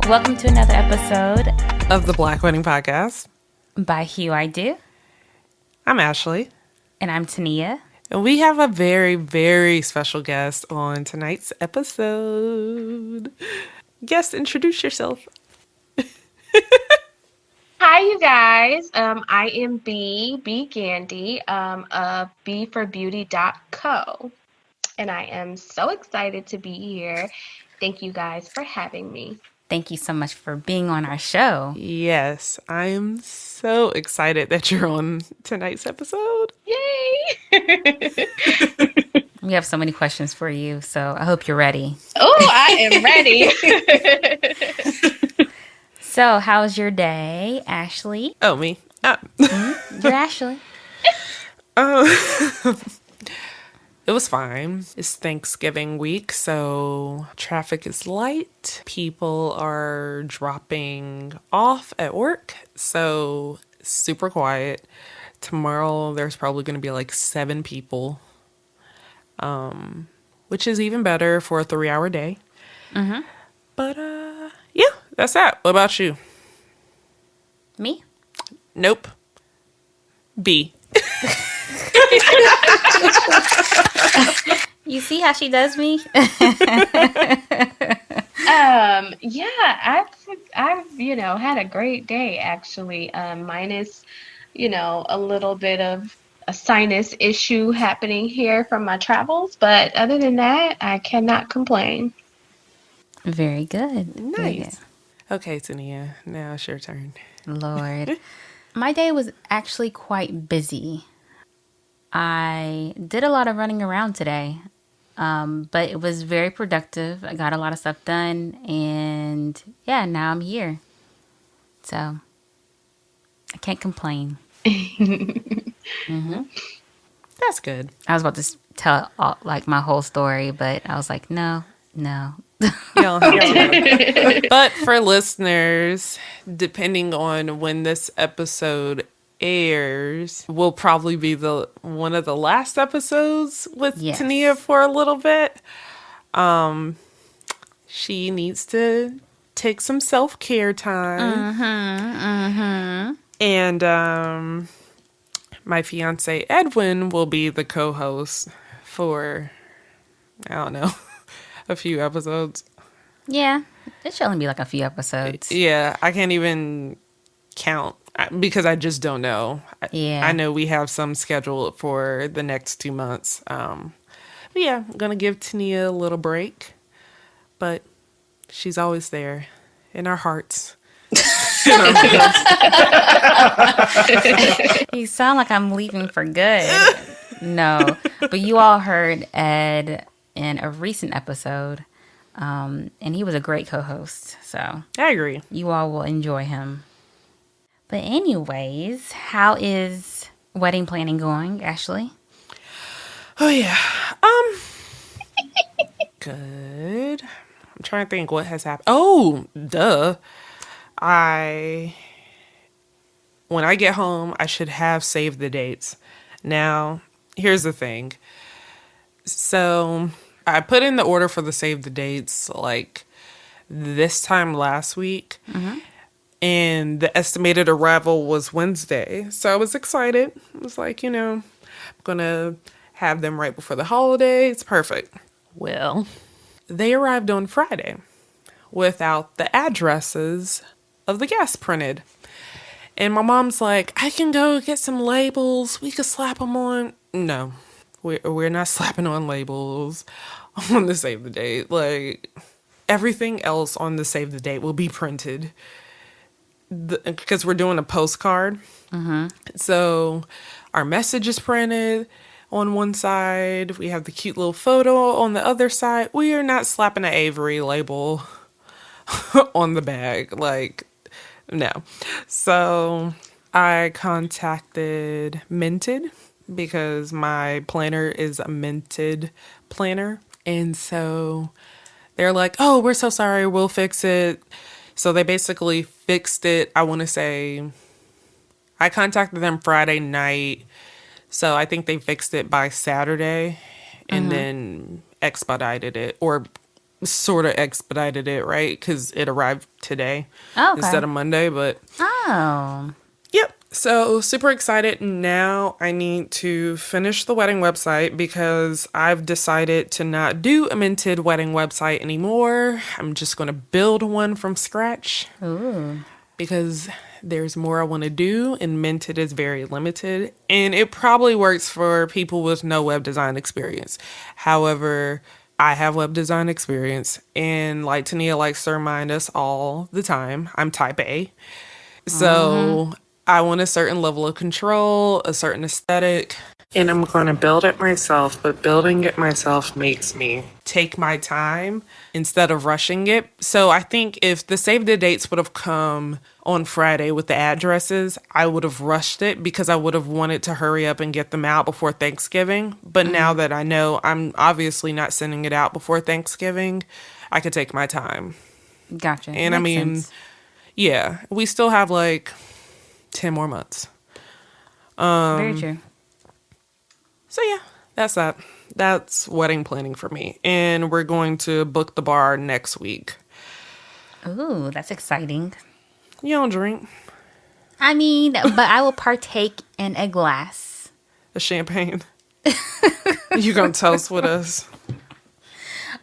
Welcome to another episode of the Black Wedding Podcast by Hue I Do. I'm Ashleigh. And I'm Toniah. And we have a very, very special guest on tonight's episode. Guest, introduce yourself. Hi, you guys. I am B Gandy, of B for Beaute.co. And I am so excited to be here. Thank you guys for having me. Thank you so much for being on our show. Yes, I am so excited that you're on tonight's episode. Yay! We have so many questions for you, so I hope you're ready. Oh, I am ready. So, how's your day, Ashleigh? Oh, me? You're Ashleigh. It was fine. It's Thanksgiving week, so traffic is light. People are dropping off at work, so super quiet. Tomorrow, there's probably going to be like 7 people, which is even better for a 3-hour day. Mm-hmm. But, yeah, that's that. What about you? Me? Nope. B. You see how she does me? Yeah, I've had a great day actually. Minus, a little bit of a sinus issue happening here from my travels, but other than that, I cannot complain. Very good. Nice. Very good. Okay, Toniah, now it's your turn. Lord. My day was actually quite busy. I did a lot of running around today, but it was very productive. I got a lot of stuff done, and yeah, now I'm here. So I can't complain. That's good. I was about to tell like my whole story, but I was like, no. You don't have to. But for listeners, depending on when this episode airs, will probably be one of the last episodes with Toniah for a little bit. She needs to take some self-care time. And my fiance Edwin will be the co-host for, I don't know, a few episodes. Yeah, it should only be like a few episodes. Yeah, I can't even count because I just don't know. Yeah. I know we have some scheduled for the next 2 months. But yeah, I'm going to give Toniah a little break. But she's always there in our hearts. You sound like I'm leaving for good. No, but you all heard Ed in a recent episode, and he was a great co-host. So I agree. You all will enjoy him. But anyways, how is wedding planning going, Ashleigh? Oh yeah, good. I'm trying to think what has happened. Oh, duh. When I get home, I should have saved the dates. Now, here's the thing. So, I put in the order for the save the dates like this time last week. Mm-hmm. And the estimated arrival was Wednesday. So I was excited. I was like, I'm going to have them right before the holidays. Perfect. Well, they arrived on Friday without the addresses of the guests printed. And my mom's like, I can go get some labels. We could slap them on. No, we're not slapping on labels on the save the date. Like, everything else on the save the date will be printed. Because we're doing a postcard. Mm-hmm. So our message is printed on one side. We have the cute little photo on the other side. We are not slapping an Avery label on the bag. Like, no. So I contacted Minted because my planner is a Minted planner. And so they're like, oh, we're so sorry. We'll fix it. So they basically fixed it. I want to say I contacted them Friday night. So I think they fixed it by Saturday and then expedited it or sort of expedited it, right? Because it arrived today Oh, okay. instead of Monday. But Oh, yep. So super excited. Now I need to finish the wedding website because I've decided to not do a minted wedding website anymore. I'm just going to build one from scratch ooh, because there's more I want to do, and minted is very limited, and it probably works for people with no web design experience. However, I have web design experience, and like Toniah likes to remind us all the time, I'm type A. So I want a certain level of control, a certain aesthetic, and I'm going to build it myself. But building it myself makes me take my time instead of rushing it. So I think if the save the dates would have come on Friday with the addresses, I would have rushed it because I would have wanted to hurry up and get them out before Thanksgiving. But now that I know I'm obviously not sending it out before Thanksgiving, I could take my time. gotcha. And I Makes mean, sense. yeah, we still have like 10 more months. Very true. So yeah, that's that. That's wedding planning for me. And we're going to book the bar next week. Ooh, that's exciting. You don't drink I mean, but I will partake in a glass. the champagne. You gonna toast with us?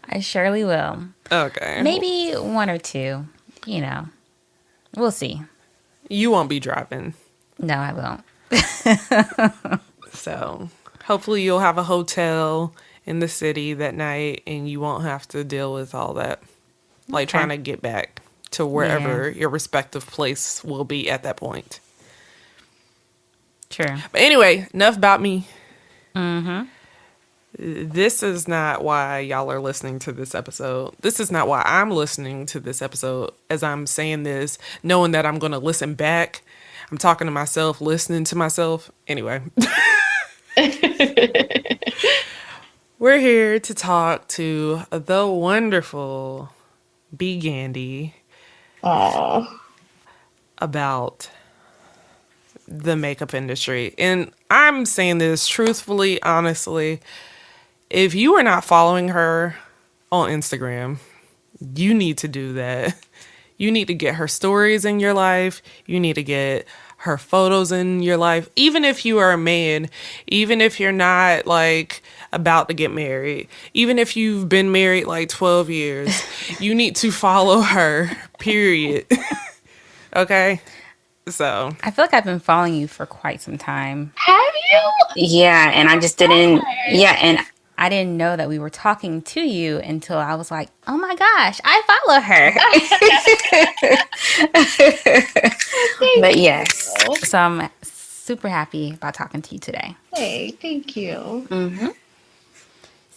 I surely will. Okay. Maybe one or two. You know, we'll see. You won't be driving. No, I won't. So hopefully you'll have a hotel in the city that night and you won't have to deal with all that. Like Okay. trying to get back to wherever your respective place will be at that point. True. But anyway, enough about me. This is not why y'all are listening to this episode. This is not why I'm listening to this episode. As I'm saying this, knowing that I'm going to listen back, I'm talking to myself, listening to myself. Anyway, we're here to talk to the wonderful B. Gandy Oh, about the makeup industry. And I'm saying this truthfully, honestly. If you are not following her on Instagram, you need to do that. You need to get her stories in your life. You need to get her photos in your life. Even if you are a man, even if you're not like about to get married, even if you've been married like 12 years, you need to follow her, period. Okay? So, I feel like I've been following you for quite some time. have you? Yeah, and I just didn't. Lord. Yeah, and I didn't know that we were talking to you until I was like, "Oh my gosh, I follow her." But Thank yes, you. so I'm super happy about talking to you today. Hey, thank you.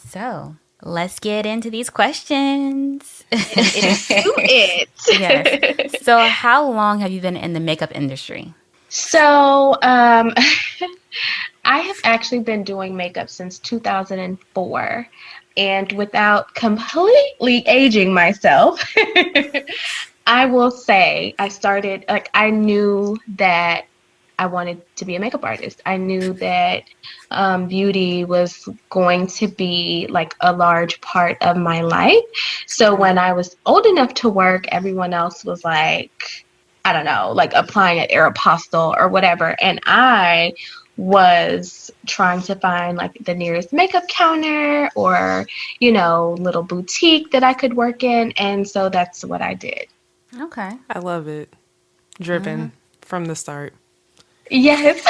So let's get into these questions. Do it. Yes. So, how long have you been in the makeup industry? So, I have actually been doing makeup since 2004. And without completely aging myself, I will say I started, like, I knew that I wanted to be a makeup artist. I knew that beauty was going to be like a large part of my life. So when I was old enough to work, everyone else was like, I don't know, like applying at Aeropostale or whatever. And I was trying to find like the nearest makeup counter or, little boutique that I could work in. And so that's what I did. Okay. I love it. Driven from the start. Yes.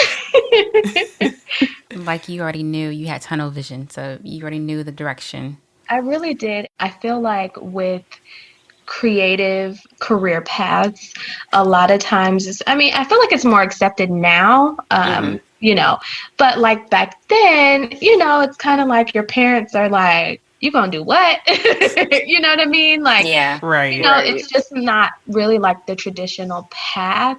Like you already knew you had tunnel vision, so you already knew the direction. I really did. I feel like with creative career paths, a lot of times I feel like it's more accepted now, but like back then, it's kind of like your parents are like, you gonna do what? You know what I mean? Like, Yeah. Right. it's just not really like the traditional path.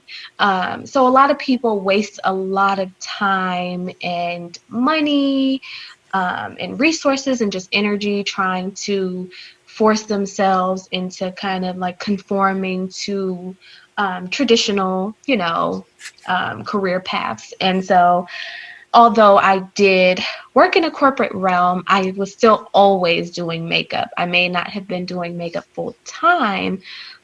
So a lot of people waste a lot of time and money, and resources and just energy trying to force themselves into kind of like conforming to traditional, career paths. And so although I did work in a corporate realm, I was still always doing makeup. I may not have been doing makeup full time,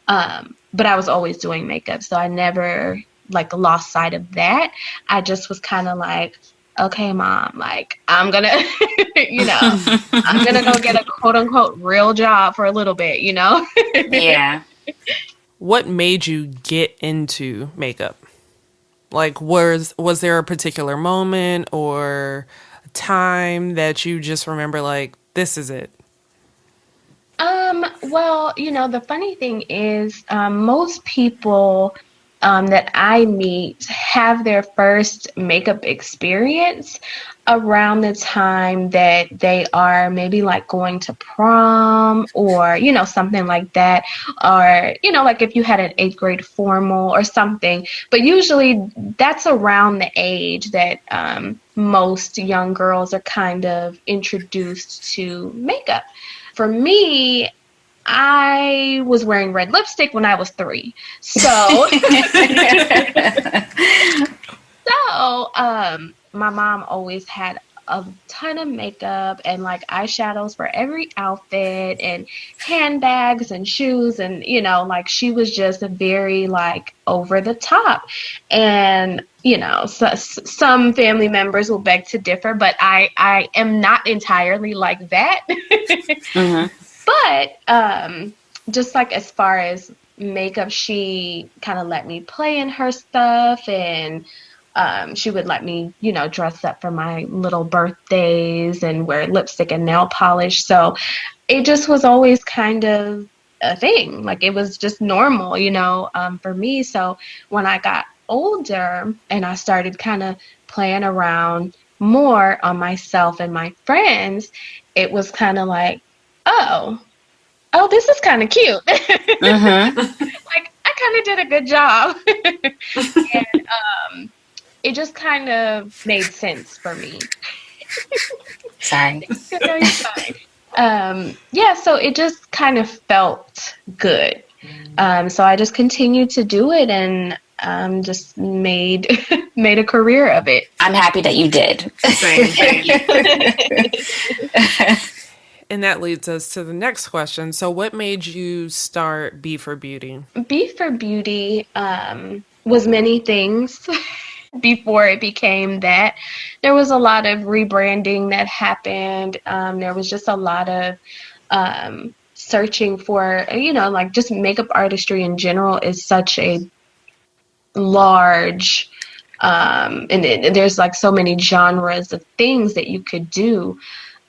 but I was always doing makeup. So I never like lost sight of that. I just was kind of like, okay, mom, like I'm gonna, you know, I'm gonna go get a quote unquote real job for a little bit, you know? Yeah. What made you get into makeup? Like, was there a particular moment or a time that you just remember, like, this is it? Well, the funny thing is, most people that I meet have their first makeup experience around the time that they are maybe like going to prom or, something like that. Or, like if you had an eighth grade formal or something. But usually that's around the age that most young girls are kind of introduced to makeup. For me, I was wearing red lipstick when I was 3. So, my mom always had a ton of makeup and like eyeshadows for every outfit and handbags and shoes and like she was just a very like over the top. And some family members will beg to differ, but I am not entirely like that. Mm-hmm. But just like as far as makeup, she kind of let me play in her stuff, and she would let me, dress up for my little birthdays and wear lipstick and nail polish. So it just was always kind of a thing. Like it was just normal, for me. So when I got older and I started kind of playing around more on myself and my friends, it was kind of like, oh, this is kind of cute. Mm-hmm. Like I kind of did a good job. And it just kind of made sense for me. Sorry. No, you're fine. Yeah, so it just kind of felt good. So I just continued to do it and just made made a career of it. I'm happy that you did. Thank you. And that leads us to the next question. So, what made you start Be for Beauty? Be for Beauty was many things before it became that. There was a lot of rebranding that happened. There was just a lot of searching for, like just makeup artistry in general is such a large, and there's like so many genres of things that you could do.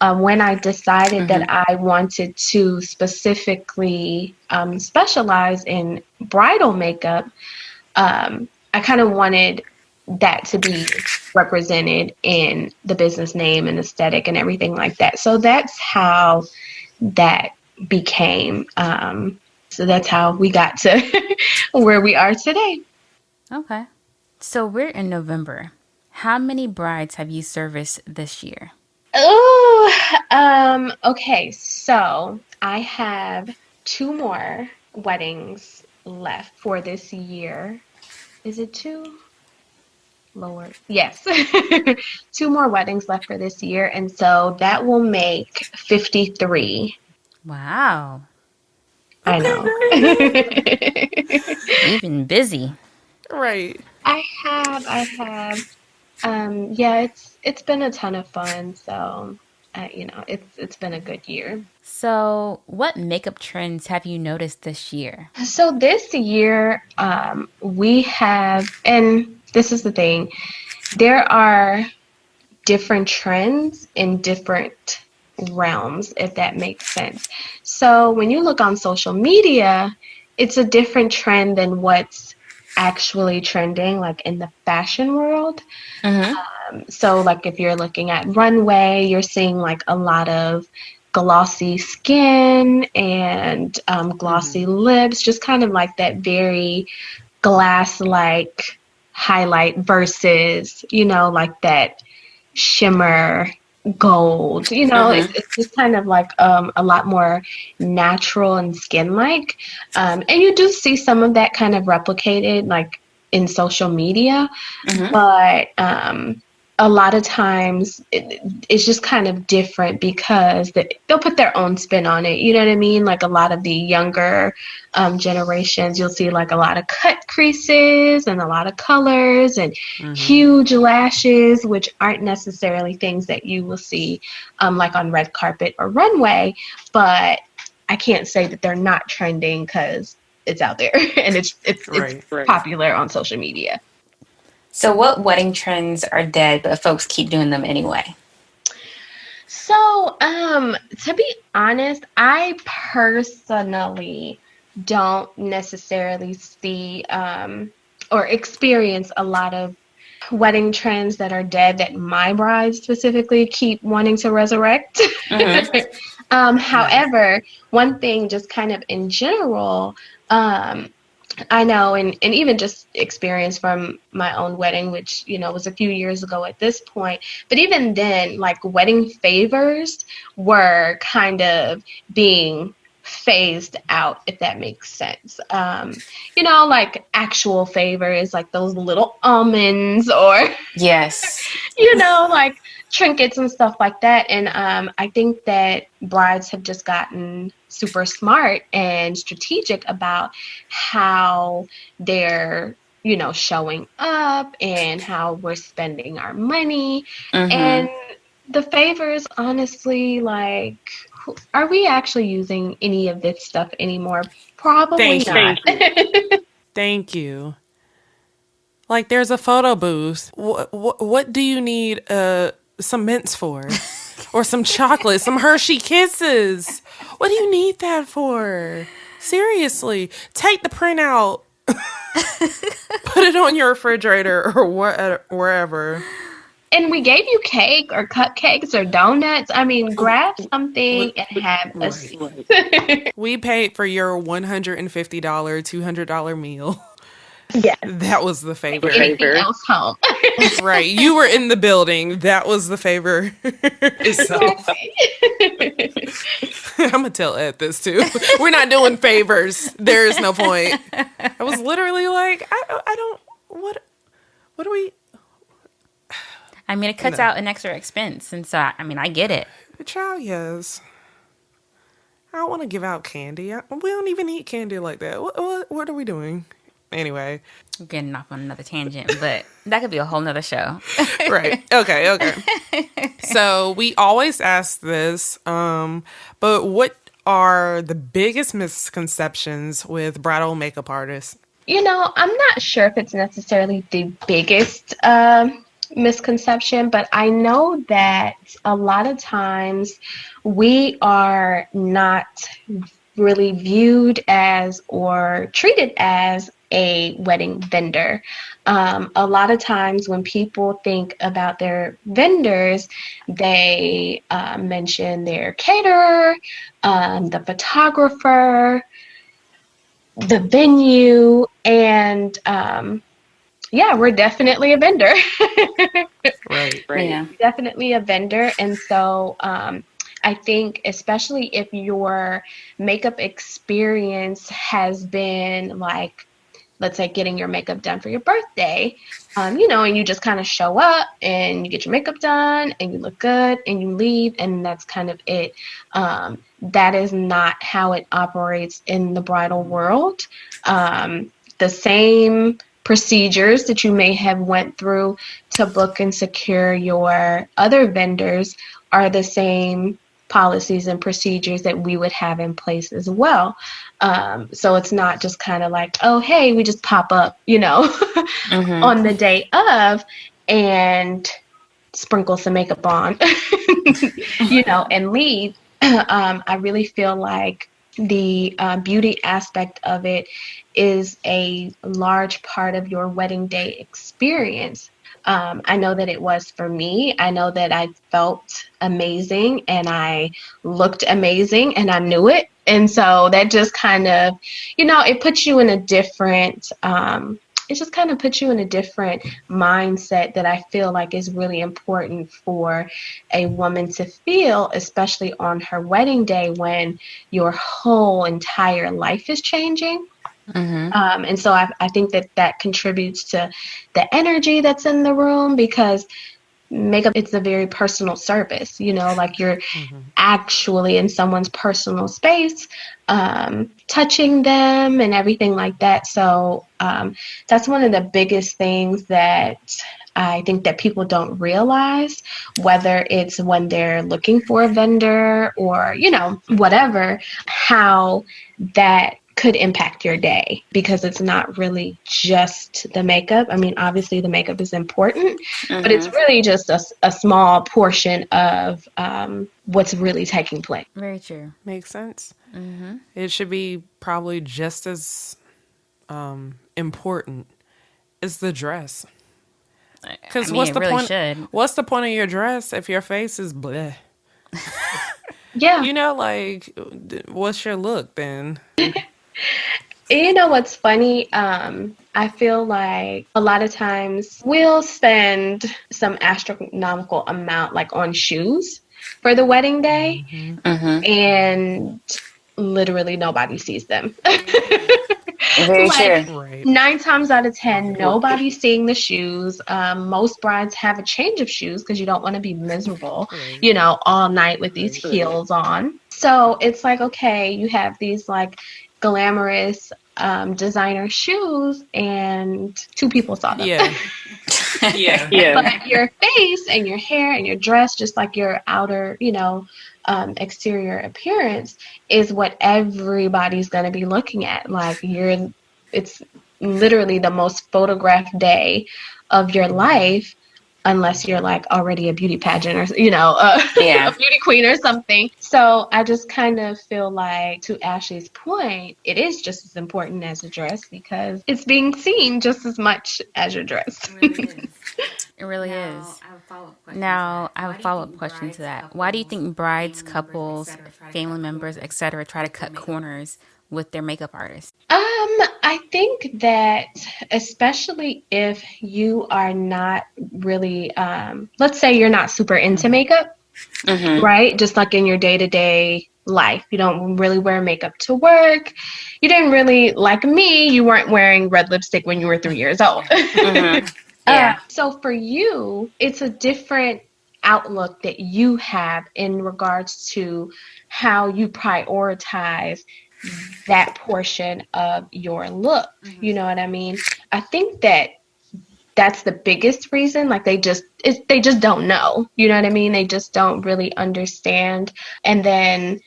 When I decided Mm-hmm. that I wanted to specifically specialize in bridal makeup, I kind of wanted that to be represented in the business name and aesthetic and everything like that. So that's how that became. So that's how we got to where we are today. Okay. So we're in November. How many brides have you serviced this year? Oh, okay. So I have 2 more weddings left for this year. Is it 2? Lord. Yes. 2 more weddings left for this year. And so that will make 53. Wow. I Okay, know. You've been busy. right. I have. Yeah, it's been a ton of fun. So, it's been a good year. So, what makeup trends have you noticed this year? So this year, we have, and this is the thing, there are different trends in different realms, if that makes sense. So when you look on social media, it's a different trend than what's actually trending, like in the fashion world. Mm-hmm. So like if you're looking at runway, you're seeing like a lot of glossy skin and glossy lips, just kind of like that very glass-like highlight versus, like that shimmer gold. Mm-hmm. It's just kind of like a lot more natural and skin-like. And you do see some of that kind of replicated like in social media, Mm-hmm. but a lot of times it's just kind of different because they'll put their own spin on it. You know what I mean? Like a lot of the younger generations, you'll see like a lot of cut creases and a lot of colors and huge lashes, which aren't necessarily things that you will see like on red carpet or runway. But I can't say that they're not trending because it's out there and it's popular on social media. So, what wedding trends are dead, but folks keep doing them anyway? So, to be honest, I personally don't necessarily see or experience a lot of wedding trends that are dead that my brides specifically keep wanting to resurrect. However, one thing just kind of in general, I know, and even just experience from my own wedding, which, was a few years ago at this point. But even then, like wedding favors were kind of being phased out, if that makes sense. Like actual favors, like those little almonds or, Yes. like trinkets and stuff like that. And I think that brides have just gotten super smart and strategic about how they're, showing up and how we're spending our money. And the favors, honestly, like, are we actually using any of this stuff anymore? Probably not. Thank you. Like, there's a photo booth. What do you need some mints for? Or some chocolate, some Hershey Kisses? What do you need that for? Seriously, take the printout, put it on your refrigerator or wherever. And we gave you cake or cupcakes or donuts. I mean, grab something and have a seat. We paid for your $150, $200 meal. Yeah. That was the favor. Anything else home. Right. You were in the building. That was the favor itself. I'm going to tell Ed this too. We're not doing favors. There is no point. I was literally like, I don't, what do we? I mean, it cuts out an extra expense. And so, I get it. Child, yes. I don't want to give out candy. We don't even eat candy like that. What are we doing? Anyway. We're getting off on another tangent, but that could be a whole nother show. Right. Okay. So we always ask this, but what are the biggest misconceptions with bridal makeup artists? I'm not sure if it's necessarily the biggest misconception, but I know that a lot of times we are not really viewed as or treated as a wedding vendor. A lot of times when people think about their vendors, they mention their caterer, the photographer, the venue, and we're definitely a vendor. Right. Yeah. Definitely a vendor. And so I think especially if your makeup experience has been like, let's say getting your makeup done for your birthday, and you just kind of show up and you get your makeup done and you look good and you leave and that's kind of it. That is not how it operates in the bridal world. The same procedures that you may have went through to book and secure your other vendors are the same policies and procedures that we would have in place as well. So it's not just kind of like, oh, hey, we just pop up, on the day of and sprinkle some makeup on, and leave. I really feel like the beauty aspect of it is a large part of your wedding day experience. I know that it was for me. I know that I felt amazing and I looked amazing and I knew it. And so that just kind of, it puts you in a different, it just kind of puts you in a different mindset that I feel like is really important for a woman to feel, especially on her wedding day when your whole entire life is changing. And so I think that contributes to the energy that's in the room because makeup, it's a very personal service, like you're actually in someone's personal space, touching them and everything like that. So that's one of the biggest things that I think that people don't realize, whether it's when they're looking for a vendor or, whatever, how that could impact your day, because it's not really just the makeup. I mean, obviously the makeup is important, but it's really just a small portion of what's really taking place. Very true. Makes sense. It should be probably just as important as the dress. Because what's the point? Should. What's the point of your dress if your face is bleh? Yeah. Like, what's your look then? You know what's funny? I feel like a lot of times we'll spend some astronomical amount like on shoes for the wedding day, and literally nobody sees them. Very Like, true. Right. 9 times out of 10, nobody's seeing the shoes. Most brides have a change of shoes because you don't want to be miserable, Right. all night with these heels on. So it's like, okay, you have these like glamorous designer shoes, and 2 people saw them. Yeah. But your face and your hair and your dress, just like your outer, exterior appearance, is what everybody's going to be looking at. Like it's literally the most photographed day of your life, unless you're like already a beauty pageant or, a beauty queen or something. So I just kind of feel like, to Ashleigh's point, it is just as important as a dress because it's being seen just as much as your dress. It really is. Now, I have a follow-up question to that. Why do you think brides, couples, family members, etc., try to cut corners with their makeup artists? I think that especially if you are not really, let's say you're not super into makeup, right? Just like in your day-to-day life, you don't really wear makeup to work. You didn't really, like me, you weren't wearing red lipstick when you were 3 years old. So for you, it's a different outlook that you have in regards to how you prioritize that portion of your look. You know what I mean? I think that that's the biggest reason. Like they just don't know. You know what I mean? They just don't really understand. And then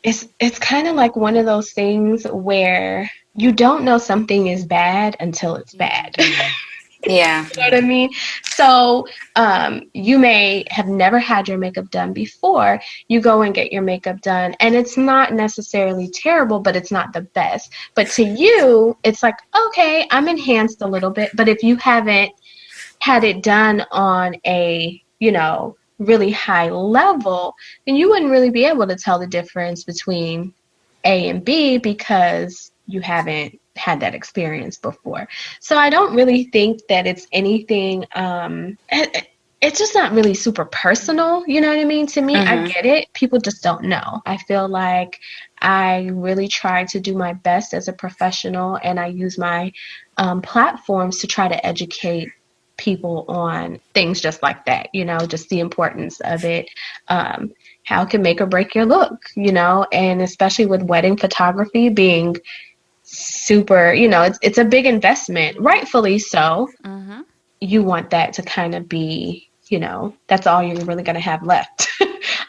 it's kind of like one of those things where you don't know something is bad until it's bad. Yeah. You know what I mean? So you may have never had your makeup done before. You go and get your makeup done, and it's not necessarily terrible, but it's not the best. But to you, it's like, okay, I'm enhanced a little bit. But if you haven't had it done on a, really high level, then you wouldn't really be able to tell the difference between A and B because you haven't had that experience before. So I don't really think that it's anything, it's just not really super personal, you know what I mean? To me, I get it. People just don't know. I feel like I really try to do my best as a professional, and I use my platforms to try to educate people on things just like that, just the importance of it, how it can make or break your look, and especially with wedding photography being super, it's a big investment, rightfully so. You want that to kind of be, that's all you're really going to have left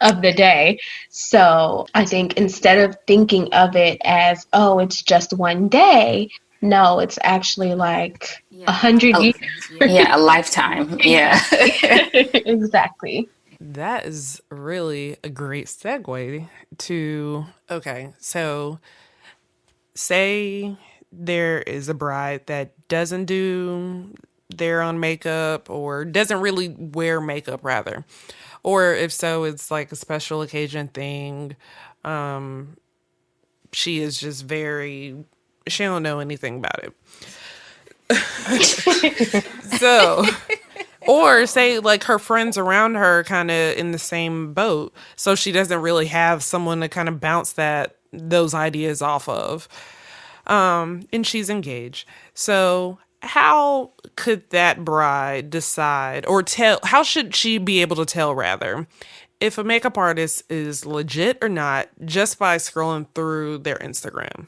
of the day. So I think instead of thinking of it as, oh, it's just one day, no, it's actually like 100 years. Yeah, a lifetime. Yeah. Exactly. That is really a great segue to, okay, so say there is a bride that doesn't do their own makeup or doesn't really wear makeup rather. Or if so, it's like a special occasion thing. She is just she don't know anything about it. So, or say like her friends around her kind of in the same boat. So she doesn't really have someone to kind of bounce those ideas off of. And she's engaged. So how could that bride decide or tell, how should she be able to tell rather, if a makeup artist is legit or not just by scrolling through their Instagram?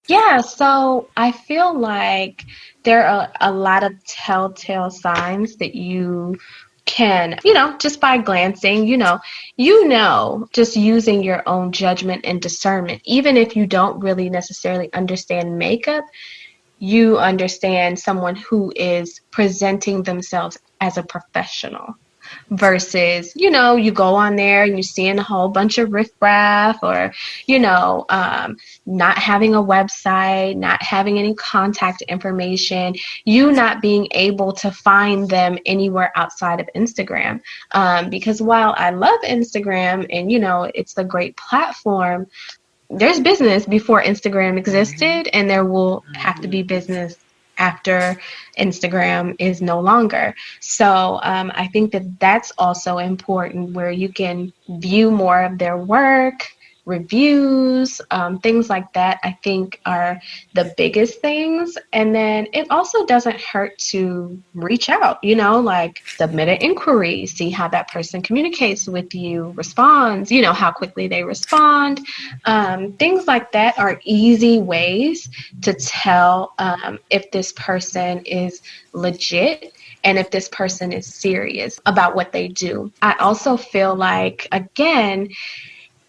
Yeah, so I feel like there are a lot of telltale signs that you can, just by glancing, just using your own judgment and discernment, even if you don't really necessarily understand makeup, you understand someone who is presenting themselves as a professional versus, you go on there and you're seeing a whole bunch of riffraff or, not having a website, not having any contact information, you not being able to find them anywhere outside of Instagram. Because while I love Instagram and, it's a great platform, there's business before Instagram existed, and there will have to be business after Instagram is no longer. So I think that that's also important where you can view more of their work, reviews, things like that, I think are the biggest things. And then it also doesn't hurt to reach out, like submit an inquiry, see how that person communicates with you, responds, how quickly they respond. Things like that are easy ways to tell if this person is legit and if this person is serious about what they do. I also feel like, again,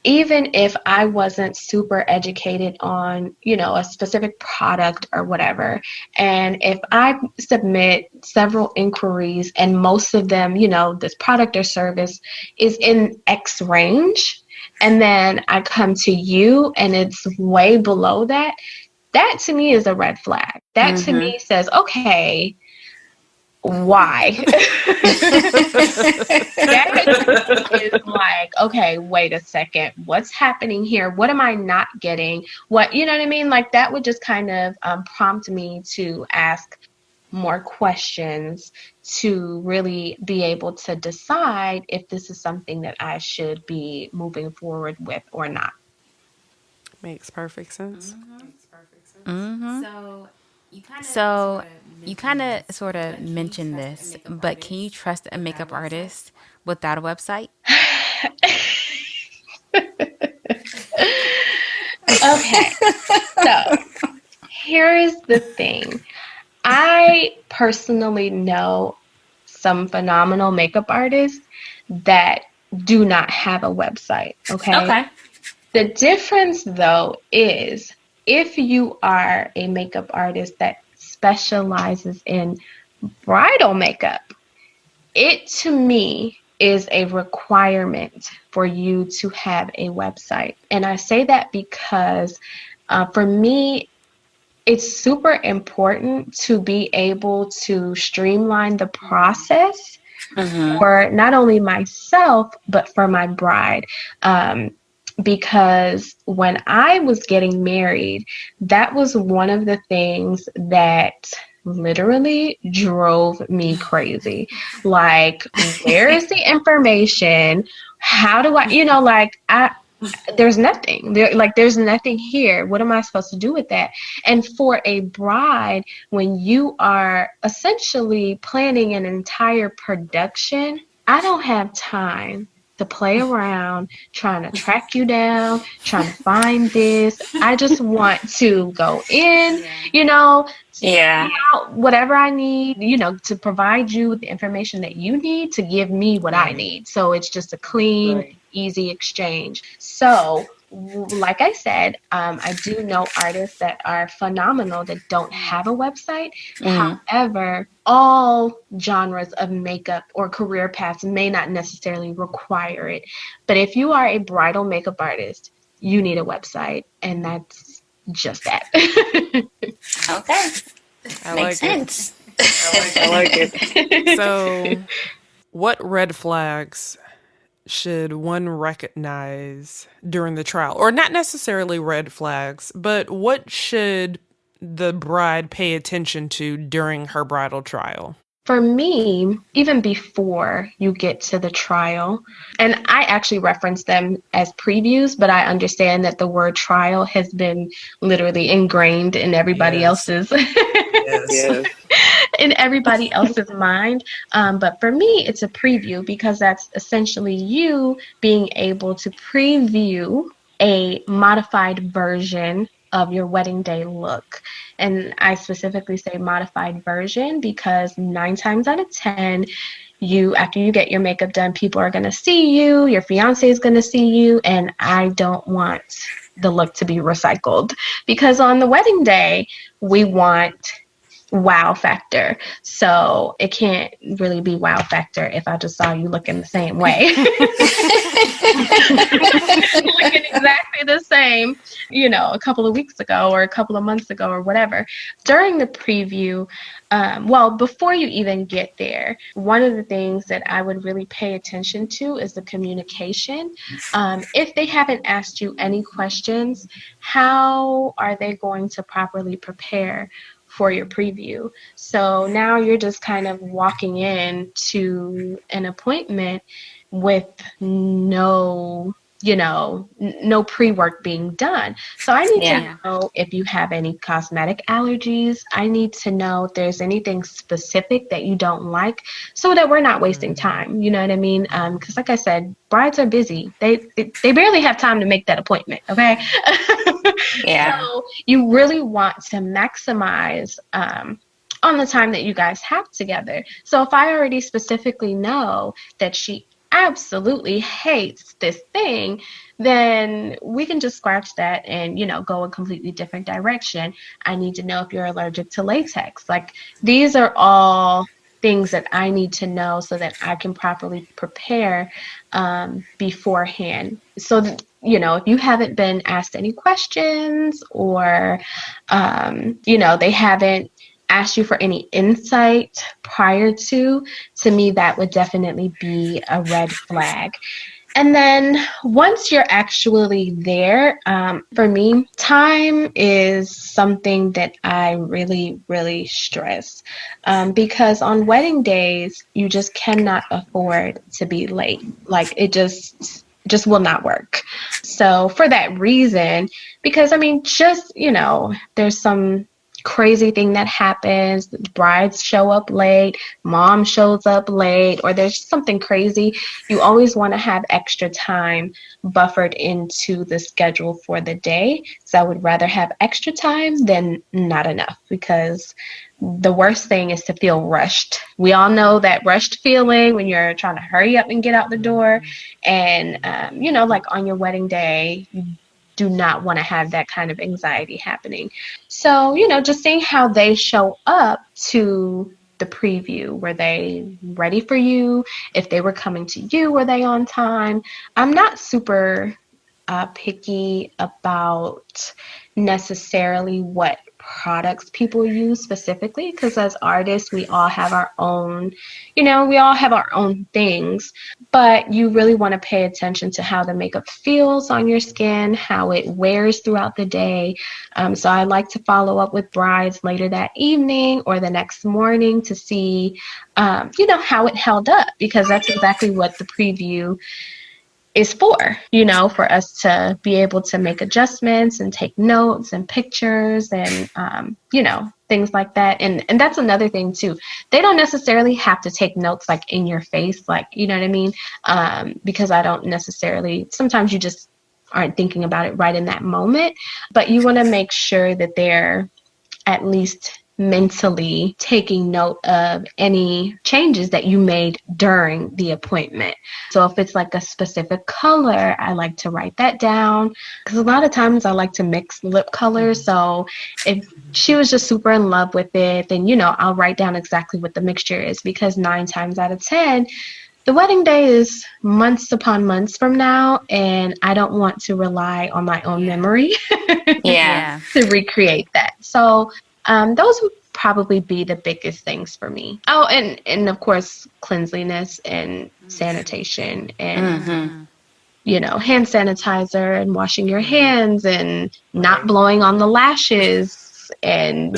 even if I wasn't super educated on, a specific product or whatever, and if I submit several inquiries and most of them, this product or service is in X range, and then I come to you and it's way below that, that to me is a red flag. That to me says, okay, why? That is like, okay, wait a second, what's happening here? What am I not getting? What, you know what I mean? Like that would just kind of prompt me to ask more questions to really be able to decide if this is something that I should be moving forward with or not. Makes perfect sense. So you kind of sort of mentioned this, but can you trust a makeup artist without a website? Okay, so here's the thing. I personally know some phenomenal makeup artists that do not have a website, okay? Okay. The difference, though, is if you are a makeup artist that specializes in bridal makeup, it to me is a requirement for you to have a website. And I say that because for me, it's super important to be able to streamline the process for not only myself, but for my bride. Because when I was getting married, that was one of the things that literally drove me crazy. Like, where is the information? How do I, there's nothing there, like there's nothing here. What am I supposed to do with that? And for a bride, when you are essentially planning an entire production, I don't have time to play around trying to track you down, trying to find this. I just want to go in, see out whatever I need, to provide you with the information that you need to give me what I need. So it's just a clean, easy exchange. So, like I said, I do know artists that are phenomenal that don't have a website. However, all genres of makeup or career paths may not necessarily require it. But if you are a bridal makeup artist, you need a website, and that's just that. Okay. I Makes like it. sense. I like it. So, what red flags should one recognize during the trial? Or not necessarily red flags, but what should the bride pay attention to during her bridal trial? For me, even before you get to the trial, and I actually reference them as previews, but I understand that the word trial has been literally ingrained in everybody else's Yes. in everybody else's mind. But for me, it's a preview because that's essentially you being able to preview a modified version of your wedding day look. And I specifically say modified version because 9 times out of 10, after you get your makeup done, people are going to see you, your fiance is going to see you, and I don't want the look to be recycled because on the wedding day, we want wow factor. So it can't really be wow factor if I just saw you looking the same way. Looking exactly the same, a couple of weeks ago or a couple of months ago or whatever. During the preview, before you even get there, one of the things that I would really pay attention to is the communication. If they haven't asked you any questions, how are they going to properly prepare for your preview? So now you're just kind of walking in to an appointment with no pre-work being done. So I need to know if you have any cosmetic allergies. I need to know if there's anything specific that you don't like so that we're not wasting time. You know what I mean? Because like I said, brides are busy. They barely have time to make that appointment, okay? So you really want to maximize on the time that you guys have together. So if I already specifically know that she absolutely hates this thing, then we can just scratch that and, go a completely different direction. I need to know if you're allergic to latex. Like, these are all things that I need to know so that I can properly prepare beforehand. So that, if you haven't been asked any questions or, they haven't asked you for any insight prior to me, that would definitely be a red flag. And then once you're actually there, for me, time is something that I really, really stress because on wedding days, you just cannot afford to be late. Like, it just will not work. So for that reason, because there's some crazy thing that happens, brides show up late, mom shows up late, or there's something crazy, you always want to have extra time buffered into the schedule for the day. So I would rather have extra time than not enough, because the worst thing is to feel rushed. We all know that rushed feeling when you're trying to hurry up and get out the door. And, like on your wedding day, you do not want to have that kind of anxiety happening. So, just seeing how they show up to the preview. Were they ready for you? If they were coming to you, were they on time? I'm not super picky about necessarily what products people use specifically, because as artists, we all have our own, things, but you really want to pay attention to how the makeup feels on your skin, how it wears throughout the day. So I like to follow up with brides later that evening or the next morning to see, how it held up, because that's exactly what the preview is for us to be able to make adjustments and take notes and pictures and, things like that. And that's another thing too. They don't necessarily have to take notes like in your face, like, you know what I mean? Because I don't necessarily, sometimes you just aren't thinking about it right in that moment, but you want to make sure that they're at least mentally taking note of any changes that you made during the appointment. So if it's like a specific color, I like to write that down, because a lot of times I like to mix lip colors. So if she was just super in love with it, then, I'll write down exactly what the mixture is, because 9 times out of 10, the wedding day is months upon months from now, and I don't want to rely on my own memory to recreate that. So those would probably be the biggest things for me. Oh, and of course, cleanliness and sanitation and, hand sanitizer and washing your hands and not blowing on the lashes. And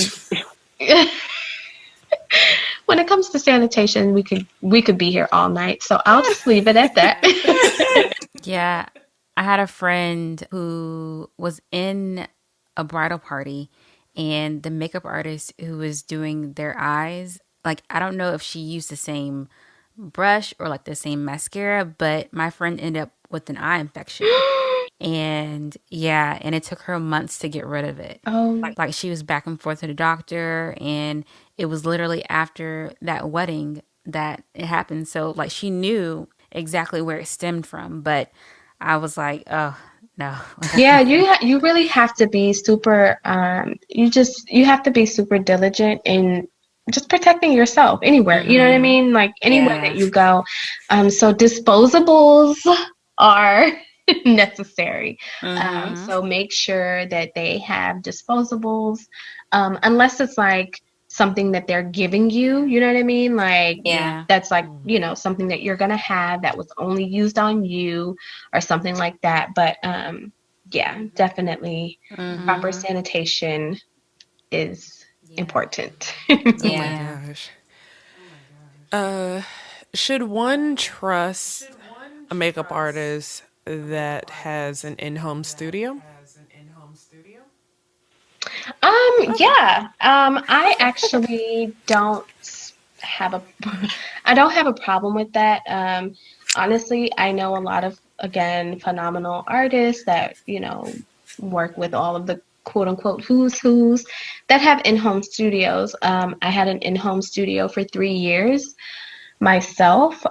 when it comes to sanitation, we could be here all night. So I'll just leave it at that. Yeah. I had a friend who was in a bridal party, and the makeup artist who was doing their eyes, like, I don't know if she used the same brush or like the same mascara, but my friend ended up with an eye infection. And yeah, and it took her months to get rid of it. Oh, Like she was back and forth to the doctor, and it was literally after that wedding that it happened. So like she knew exactly where it stemmed from, but I was like, oh no. yeah, you really have to be super you have to be super diligent in just protecting yourself anywhere. You know what I mean? Like anywhere that Yeah. you go. So disposables are necessary. So make sure that they have disposables, unless it's like something that they're giving you. You know what I mean? Like Yeah. that's like, something that you're gonna have that was only used on you or something like that. But yeah, definitely proper sanitation is important. Oh my Yeah. gosh. Should one trust a makeup artist that has an in-home studio? Okay. Yeah. I actually don't have a I don't have a problem with that. Honestly, I know a lot of, again, phenomenal artists that, work with all of the quote unquote who's that have in-home studios. I had an in-home studio for 3 years myself.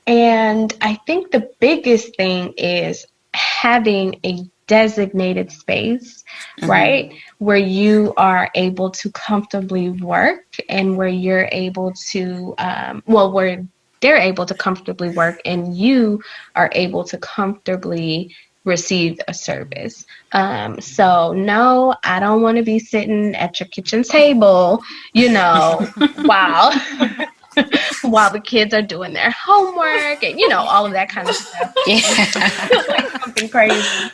And I think the biggest thing is having a designated space, right? Where you are able to comfortably work and where you're able to, where they're able to comfortably work and you are able to comfortably receive a service. So no, I don't want to be sitting at your kitchen table, while while the kids are doing their homework and all of that kind of stuff. Like something crazy.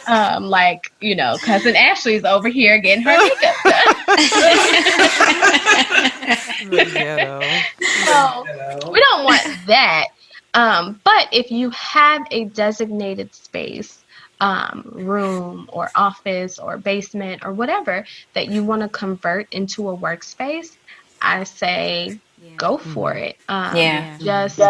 Cousin Ashley's over here getting her makeup done. The ghetto. So we don't want that. But if you have a designated space, room or office or basement or whatever that you want to convert into a workspace, I say go for it. Just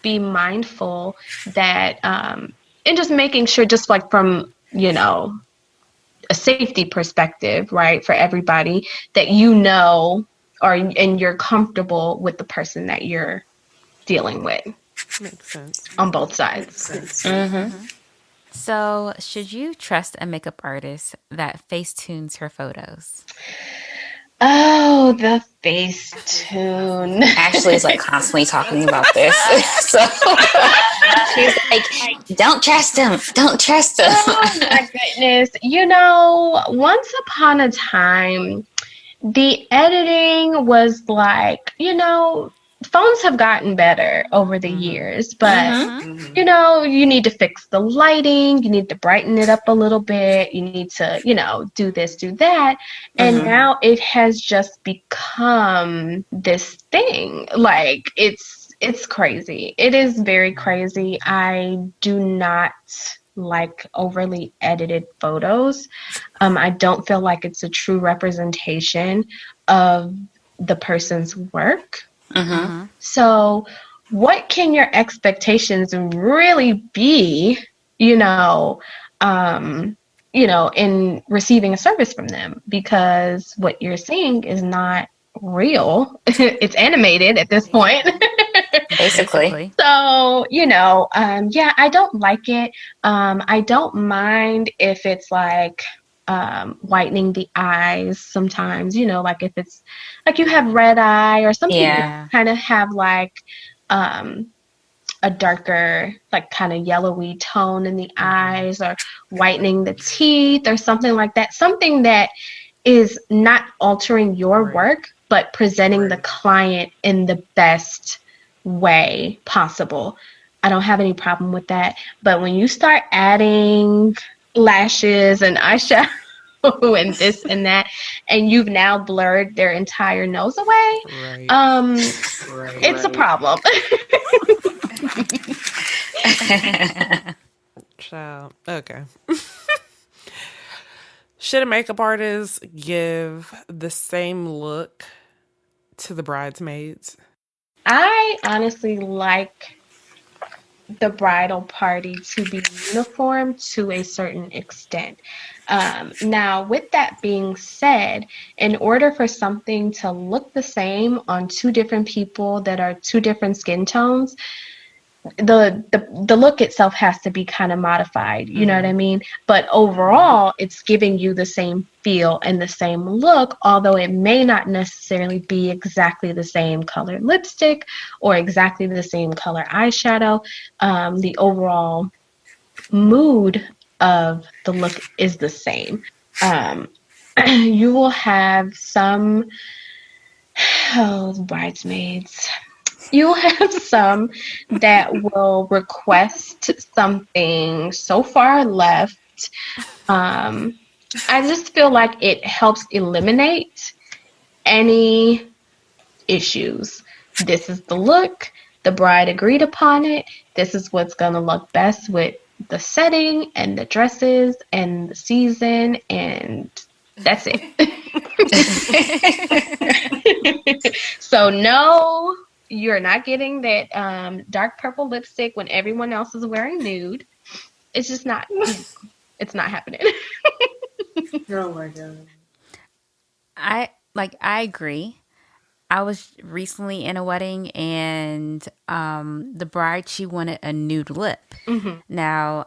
be mindful that, and just making sure, just like from, a safety perspective, right, for everybody, that and you're comfortable with the person that you're dealing with Makes sense. on both sides. So, should you trust a makeup artist that face tunes her photos? Oh, the Facetune. Ashleigh's like constantly talking about this. So she's like, don't trust him. Don't trust him. Oh my goodness. Once upon a time, the editing was like, phones have gotten better over the years, but you need to fix the lighting, you need to brighten it up a little bit, you need to, do this, do that. And now it has just become this thing. Like it's crazy. It is very crazy. I do not like overly edited photos. I don't feel like it's a true representation of the person's work. So what can your expectations really be, in receiving a service from them? Because what you're seeing is not real. It's animated at this point. Basically. So, yeah, I don't like it. I don't mind if it's like whitening the eyes sometimes, like if it's like you have red eye or something, Yeah. kind of have like a darker, like kind of yellowy tone in the eyes, or whitening the teeth or something like that. Something that is not altering your work, but presenting the client in the best way possible. I don't have any problem with that. But when you start adding lashes and eyeshadow and this and that, and you've now blurred their entire nose away, it's a problem. Child. Okay. Should a makeup artist give the same look to the bridesmaids? I honestly like the bridal party to be uniform to a certain extent. Now, with that being said, in order for something to look the same on two different people that are two different skin tones, the look itself has to be kind of modified, you know what I mean? But overall, it's giving you the same feel and the same look, although it may not necessarily be exactly the same color lipstick or exactly the same color eyeshadow. The overall mood of the look is the same. You will have some bridesmaids. You'll have some that will request something so far left. I just feel like it helps eliminate any issues. This is the look. The bride agreed upon it. This is what's going to look best with the setting and the dresses and the season, and that's it. So no, you're not getting that dark purple lipstick when everyone else is wearing nude. It's just not. It's not happening. Oh my god. I agree. I was recently in a wedding and the bride, she wanted a nude lip. Now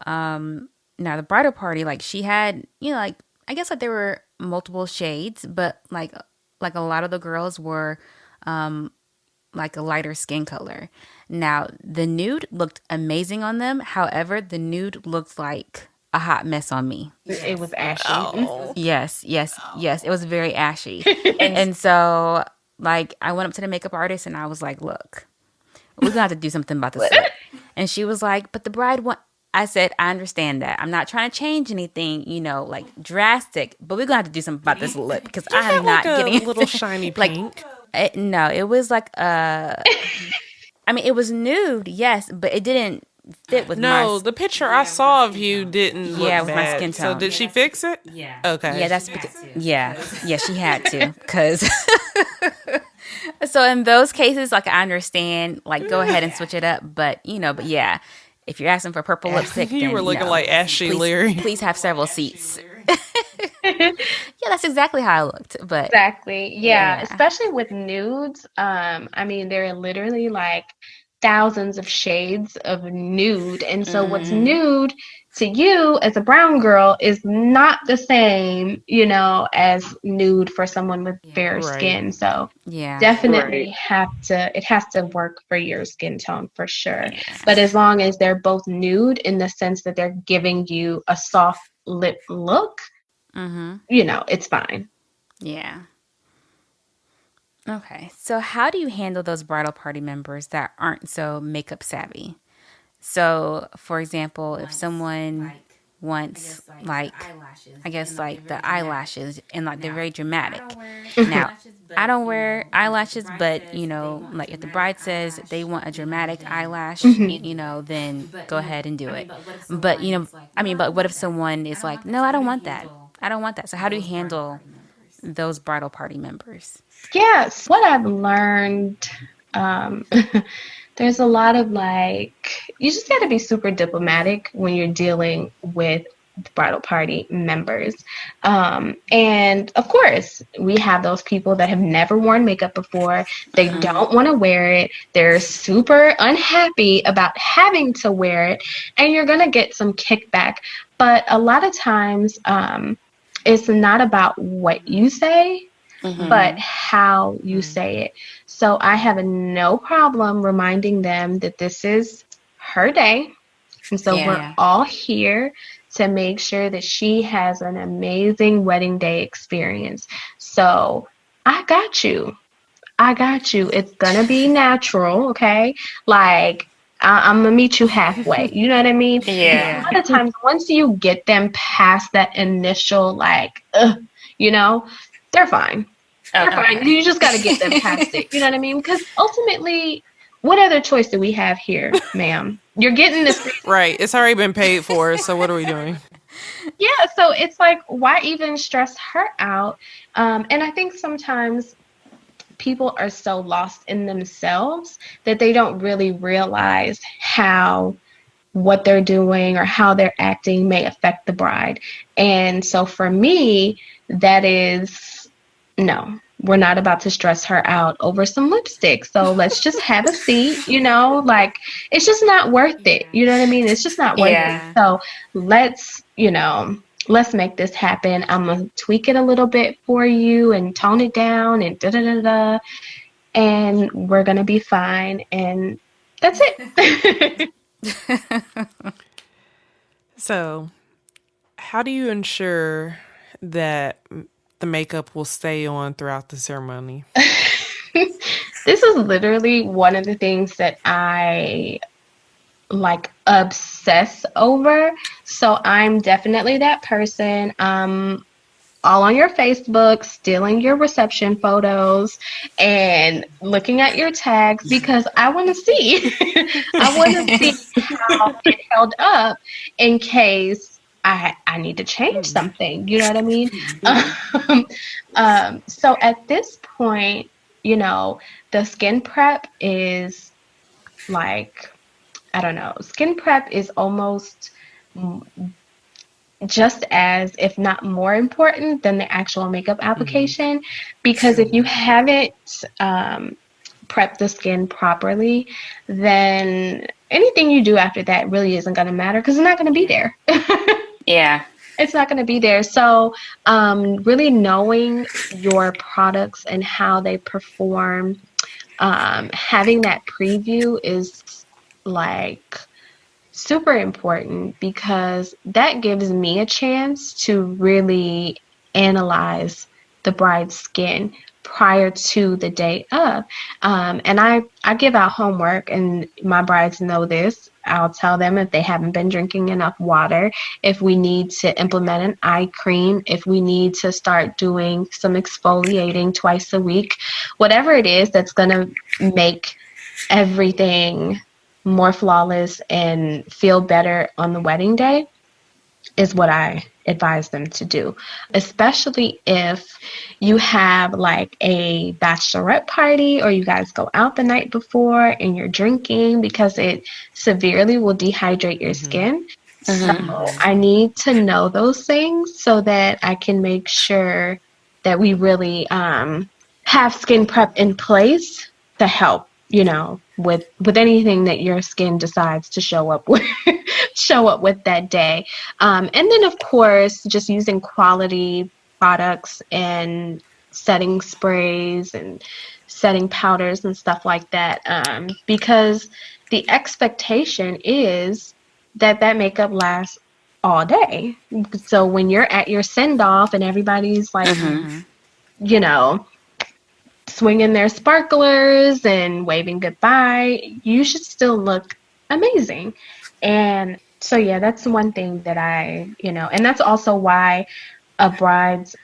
now the bridal party, like she had, like I guess like there were multiple shades, but like a lot of the girls were like a lighter skin color. Now the nude looked amazing on them. However, the nude looked like a hot mess on me. It was ashy. Oh. Yes. It was very ashy. And so, like, I went up to the makeup artist and I was like, look, we're going to have to do something about this lip. And she was like, but the bride want. I said, I understand that. I'm not trying to change anything, like drastic, but we're going to have to do something about this lip because I am not getting a little shiny pink. No, it was like I mean, it was nude, yes, but it didn't fit with No, the picture I saw of you didn't look with bad. my skin tone. So did she fix it? Yeah. Okay. Yeah, that's because yeah, she had to because. So in those cases, like I understand, like go ahead and switch it up, but yeah, if you're asking for purple lipstick, You then, were looking no. like Ashleigh. Please have several seats. Yeah, that's exactly how I looked. But Exactly. Yeah, Yeah. especially with nudes. I mean, there are literally like thousands of shades of nude. And so what's nude to you as a brown girl is not the same, as nude for someone with fair Right. skin. So yeah, definitely it has to work for your skin tone for sure. But as long as they're both nude in the sense that they're giving you a soft lip look, it's fine. yeah. Okay, so how do you handle those bridal party members that aren't so makeup savvy? So, for example, if someone wants like I guess like the eyelashes and like they're very dramatic. Now, I don't wear eyelashes, but like if the bride says they want a dramatic eyelash, then go ahead and do it. But but what if someone is like, no, I don't want that. I don't want that. So how do you handle those bridal party members? Yes, what I've learned, um, there's a lot of you just got to be super diplomatic when you're dealing with the bridal party members. And of course, we have those people that have never worn makeup before. They don't want to wear it. They're super unhappy about having to wear it. And you're going to get some kickback. But a lot of times, it's not about what you say, but how you say it. So I have no problem reminding them that this is her day. And so we're all here to make sure that she has an amazing wedding day experience. So I got you. It's going to be natural, okay? Like, I'm going to meet you halfway. You know what I mean? Yeah. A lot of times, once you get them past that initial, they're fine. They're fine. You just got to get them past it. You know what I mean? Because ultimately, what other choice do we have here, ma'am? You're getting this. Right. It's already been paid for, so what are we doing? Yeah, so it's like, why even stress her out? And I think sometimes people are so lost in themselves that they don't really realize how what they're doing or how they're acting may affect the bride. And so for me, that is no, we're not about to stress her out over some lipstick. So let's just have a seat, like it's just not worth it. Yeah. You know what I mean? It's just not worth it. Yeah. Yeah. So let's, let's make this happen. I'm going to tweak it a little bit for you and tone it down and da da da da. And we're going to be fine. And that's it. So, how do you ensure that the makeup will stay on throughout the ceremony? This is literally one of the things that I like obsess over. So I'm definitely that person. All on your Facebook, stealing your reception photos and looking at your tags because I want to see. I want to see how it held up in case I need to change something. You know what I mean? Um, so at this point, the skin prep is like, I don't know, skin prep is almost just as, if not more important than the actual makeup application. Because if you haven't prepped the skin properly, then anything you do after that really isn't going to matter because it's not going to be there. Yeah. It's not going to be there. So, really knowing your products and how they perform, having that preview is like super important because that gives me a chance to really analyze the bride's skin prior to the day of. And I give out homework, and my brides know this. I'll tell them if they haven't been drinking enough water, if we need to implement an eye cream, if we need to start doing some exfoliating twice a week, whatever it is that's going to make everything more flawless and feel better on the wedding day is what I advise them to do, especially if you have like a bachelorette party or you guys go out the night before and you're drinking because it severely will dehydrate your skin. So I need to know those things so that I can make sure that we really have skin prep in place to help, with anything that your skin decides to show up with that day. And then of course, just using quality products and setting sprays and setting powders and stuff like that. Because the expectation is that makeup lasts all day. So when you're at your send off and everybody's like, you know, swinging their sparklers and waving goodbye, you should still look amazing. And so, yeah, that's one thing that and that's also why a bride's,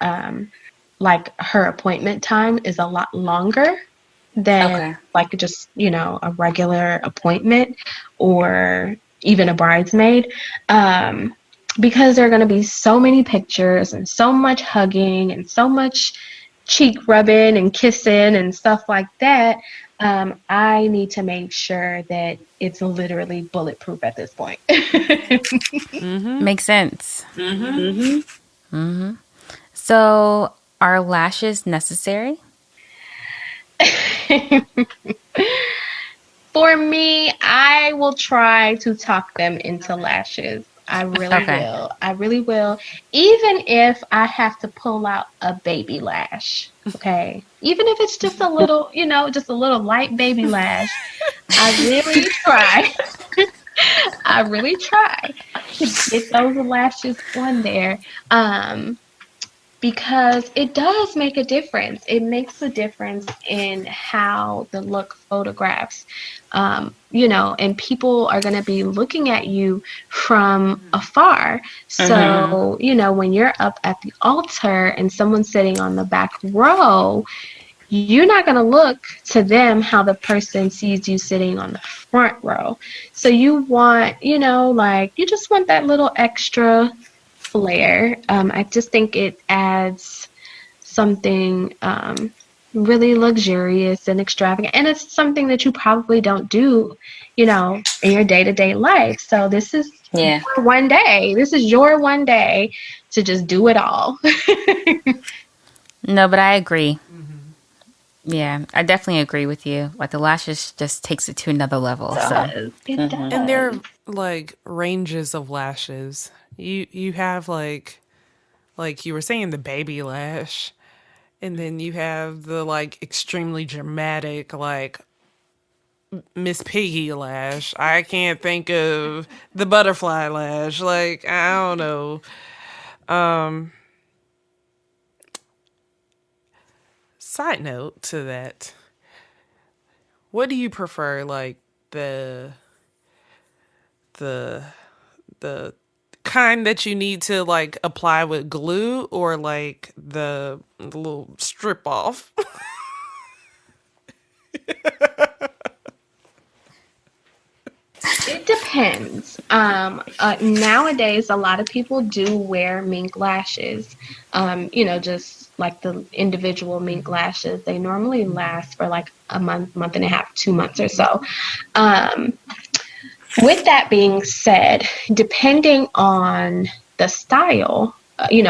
like her appointment time is a lot longer than Okay. like just, a regular appointment or even a bridesmaid. Because there are going to be so many pictures and so much hugging and so much cheek rubbing and kissing and stuff like that. I need to make sure that it's literally bulletproof at this point. Makes sense. So, are lashes necessary? For me, I will try to talk them into lashes. I really Okay. will. I really will. Even if I have to pull out a baby lash. Okay. Even if it's just a little, just a little light baby lash. I really try. I really try to get those lashes on there. Because it does make a difference. It makes a difference in how the look photographs, and people are going to be looking at you from afar. So, when you're up at the altar and someone's sitting on the back row, you're not going to look to them how the person sees you sitting on the front row. So you want, you just want that little extra flare. I just think it adds something really luxurious and extravagant. And it's something that you probably don't do, in your day-to-day life. So this is Yeah. your one day. This is your one day to just do it all. No, but I agree. Yeah, I definitely agree with you. Like the lashes just takes it to another level. So, So It And does. there are like ranges of lashes. You have like you were saying, the baby lash, and then you have the like extremely dramatic like Miss Piggy lash. I can't think of the butterfly lash. Like I don't know. Side note to that, what do you prefer? Like the the the kind that you need to like apply with glue, or like the little strip off? It depends. Nowadays, a lot of people do wear mink lashes. Just like the individual mink lashes, they normally last for like a month, month and a half, 2 months or so. Um, with that being said, depending on the style,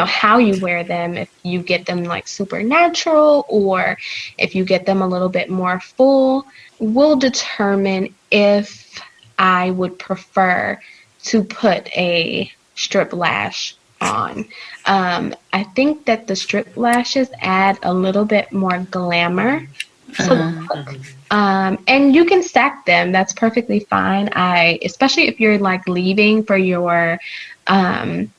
how you wear them, if you get them like super natural or if you get them a little bit more full, will determine if I would prefer to put a strip lash on. I think that the strip lashes add a little bit more glamour to the look. And you can stack them. That's perfectly fine. Especially if you're like leaving for your um,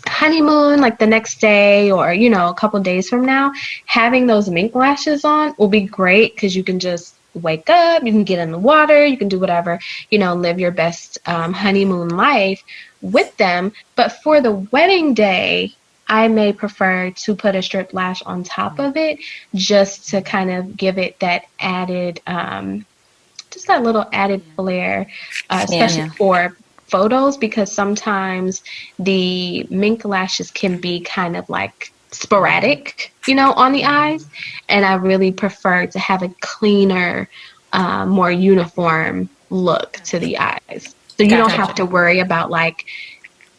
honeymoon, like the next day or, a couple days from now, having those mink lashes on will be great because you can just wake up, you can get in the water, you can do whatever, live your best honeymoon life with them. But for the wedding day, I may prefer to put a strip lash on top of it just to kind of give it that added, just that little added flair, yeah. especially yeah. for photos, because sometimes the mink lashes can be kind of like sporadic, on the eyes. And I really prefer to have a cleaner, more uniform look to the eyes. So you don't Gotcha. have to worry about like,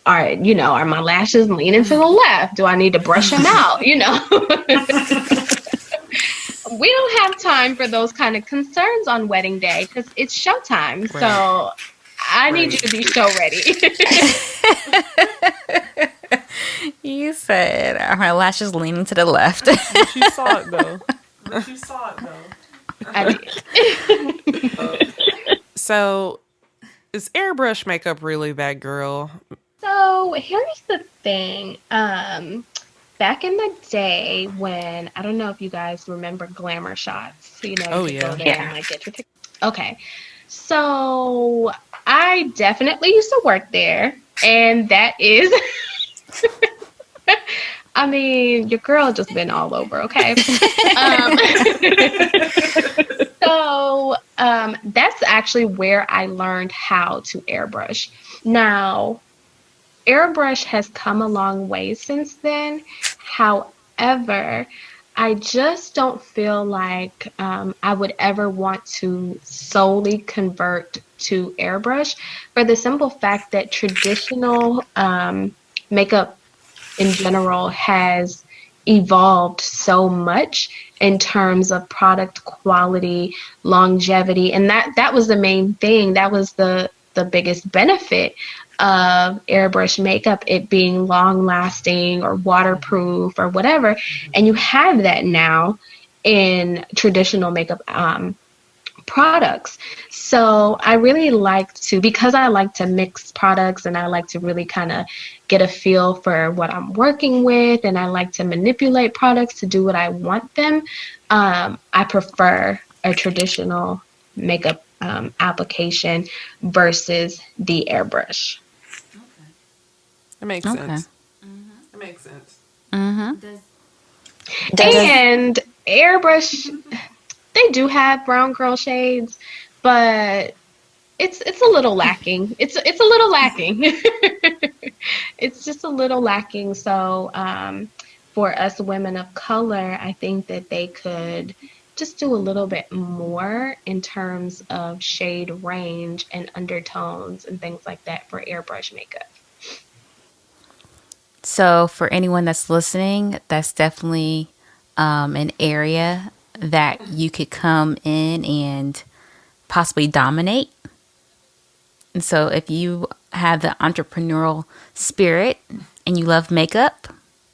are my lashes leaning to the left? Do I need to brush them out? We don't have time for those kind of concerns on wedding day because it's showtime. Right. So I need you Right. to be show ready. You said are my lashes leaning to the left. But you saw it though. I did. So is airbrush makeup really that, girl? So here's the thing. Back in the day when I don't know if you guys remember glamour shots. You Oh could go yeah. there and like get your picture. Okay. So I definitely used to work there, and that is I mean, your girl just been all over, okay? um, that's actually where I learned how to airbrush. Now, airbrush has come a long way since then. However, I just don't feel like I would ever want to solely convert to airbrush for the simple fact that traditional makeup in general has evolved so much in terms of product quality, longevity, and that was the main thing. That was the biggest benefit of airbrush makeup, it being long lasting or waterproof or whatever. And you have that now in traditional makeup products. So I really like to, because I like to mix products and I like to really kind of get a feel for what I'm working with and I like to manipulate products to do what I want them, I prefer a traditional makeup application versus the airbrush. It makes Okay. sense. It makes sense. Does And airbrush, they do have brown girl shades, but it's a little lacking. It's a little lacking. It's just a little lacking. So for us women of color, I think that they could just do a little bit more in terms of shade range and undertones and things like that for airbrush makeup. So, for anyone that's listening, that's definitely an area that you could come in and possibly dominate. And so, if you have the entrepreneurial spirit and you love makeup,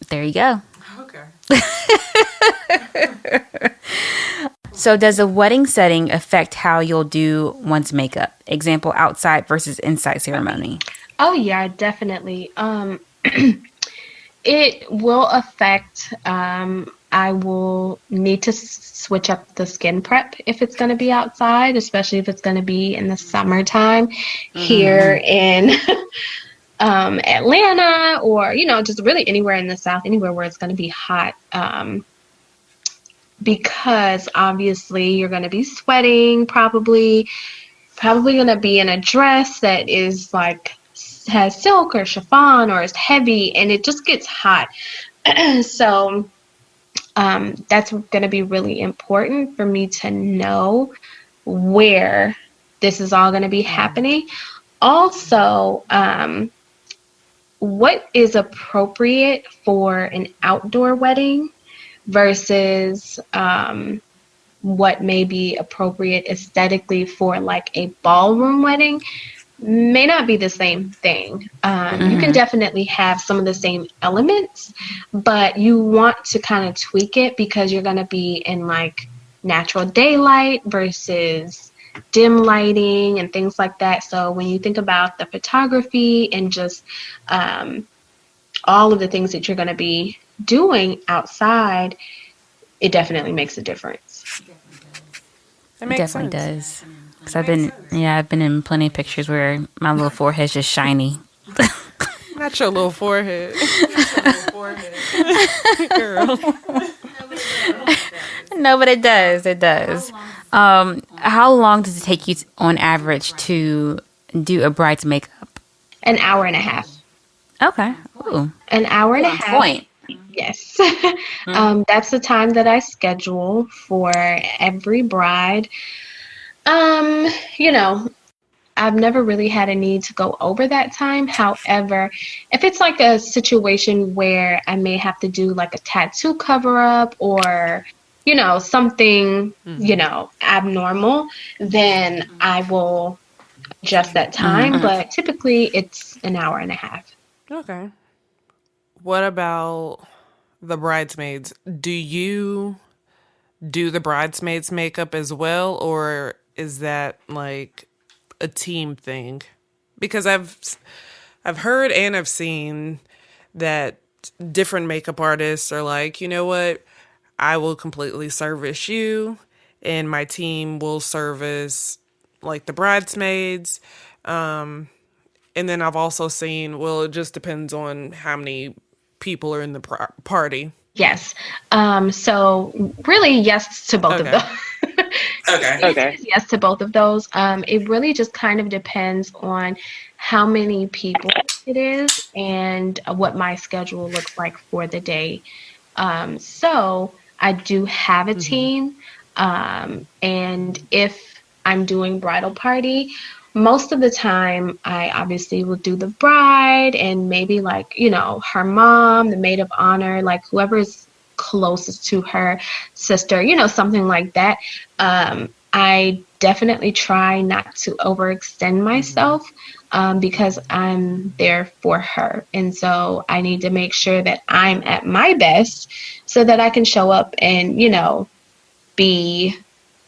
there you go. Okay. So, does a wedding setting affect how you'll do one's makeup? Example, outside versus inside ceremony. Oh yeah, definitely. It will affect. I will need to switch up the skin prep if it's going to be outside, especially if it's going to be in the summertime here in Atlanta, or just really anywhere in the South, anywhere where it's going to be hot. Because obviously you're going to be sweating, probably going to be in a dress that is like has silk or chiffon or is heavy, and it just gets hot. So that's going to be really important for me to know where this is all going to be happening. Also, what is appropriate for an outdoor wedding versus what may be appropriate aesthetically for like a ballroom wedding may not be the same thing. You can definitely have some of the same elements, but you want to kind of tweak it because you're going to be in like natural daylight versus dim lighting and things like that. So when you think about the photography and just all of the things that you're going to be doing outside, it definitely makes a difference. That It makes definitely sense. does. Because I've been in plenty of pictures where my little forehead's just shiny. Not your little forehead. Girl. No, but it does. It does. How long does it take you on average to do a bride's makeup? An hour and a half. Okay. Ooh. An hour and a On half. point. Yes. That's the time that I schedule for every bride. You know, I've never really had a need to go over that time. However, if it's like a situation where I may have to do like a tattoo cover up or, something, abnormal, then I will adjust that time. But typically it's an hour and a half. Okay. What about the bridesmaids? Do you do the bridesmaids' makeup as well, or is that like a team thing? Because I've heard and I've seen that different makeup artists are like, you know what, I will completely service you, and my team will service like the bridesmaids. And then I've also seen, well, it just depends on how many people are in the party. Yes. So really, yes to both of Okay. those. Okay. Yes to both of those. It really just kind of depends on how many people it is and what my schedule looks like for the day. So I do have a team. And if I'm doing bridal party, most of the time I obviously will do the bride and maybe like, her mom, the maid of honor, like whoever is closest to her sister, something like that. I definitely try not to overextend myself because I'm there for her. And so I need to make sure that I'm at my best so that I can show up and, be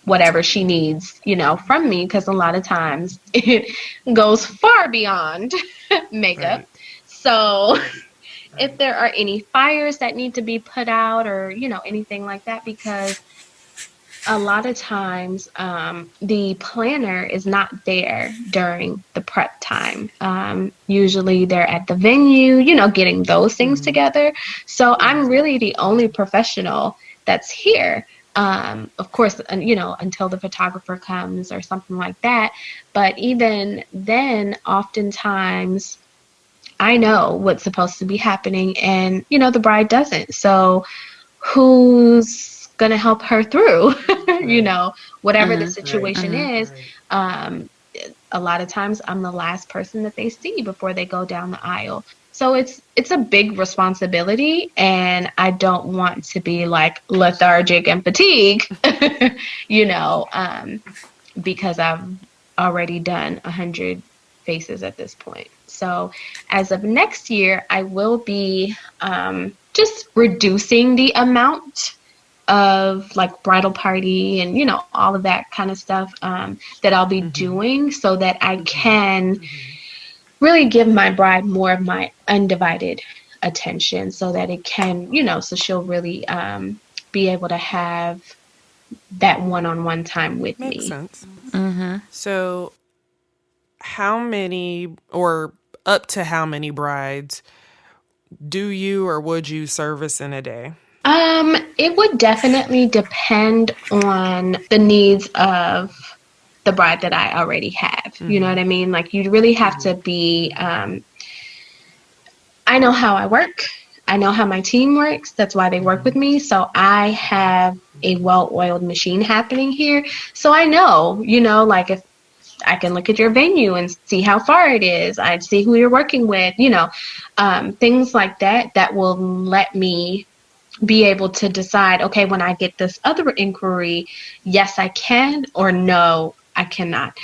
whatever she needs, from me, because a lot of times it goes far beyond makeup. Right. So if there are any fires that need to be put out or, anything like that, because a lot of times the planner is not there during the prep time. Usually they're at the venue, getting those things together. So I'm really the only professional that's here. Of course, until the photographer comes or something like that. But even then, oftentimes I know what's supposed to be happening and, the bride doesn't. So who's going to help her through, whatever the situation is. Um, a lot of times I'm the last person that they see before they go down the aisle. So it's a big responsibility, and I don't want to be like lethargic and fatigue, you know, um, because I've already done 100 faces at this point. So as of next year, I will be just reducing the amount of like bridal party and all of that kind of stuff that I'll be doing, so that I can really give my bride more of my undivided attention, so that it can so she'll really be able to have that one-on-one time with Makes me. sense. So how many, or up to how many brides do you or would you service in a day? It would definitely depend on the needs of the bride that I already have. You know what I mean? Like, you really have to be, I know how I work. I know how my team works. That's why they work with me. So I have a well-oiled machine happening here. So I know, like, if I can look at your venue and see how far it is, I'd see who you're working with, things like that, that will let me be able to decide, okay, when I get this other inquiry, yes, I can, or no, I cannot.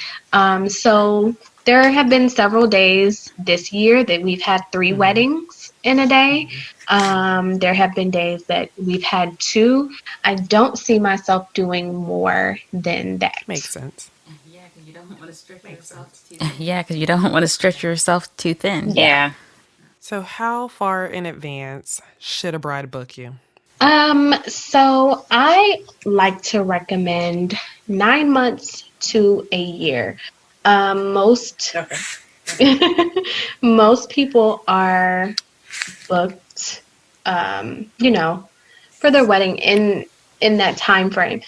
So there have been several days this year that we've had 3 weddings in a day. There have been days that we've had 2. I don't see myself doing more than that. Makes sense. Yeah, because you don't want to stretch yourself too. Yeah, because you don't want to stretch yourself too thin. Yeah. So how far in advance should a bride book you? So I like to recommend 9 months to a year. Most most people are booked, for their wedding in that time frame.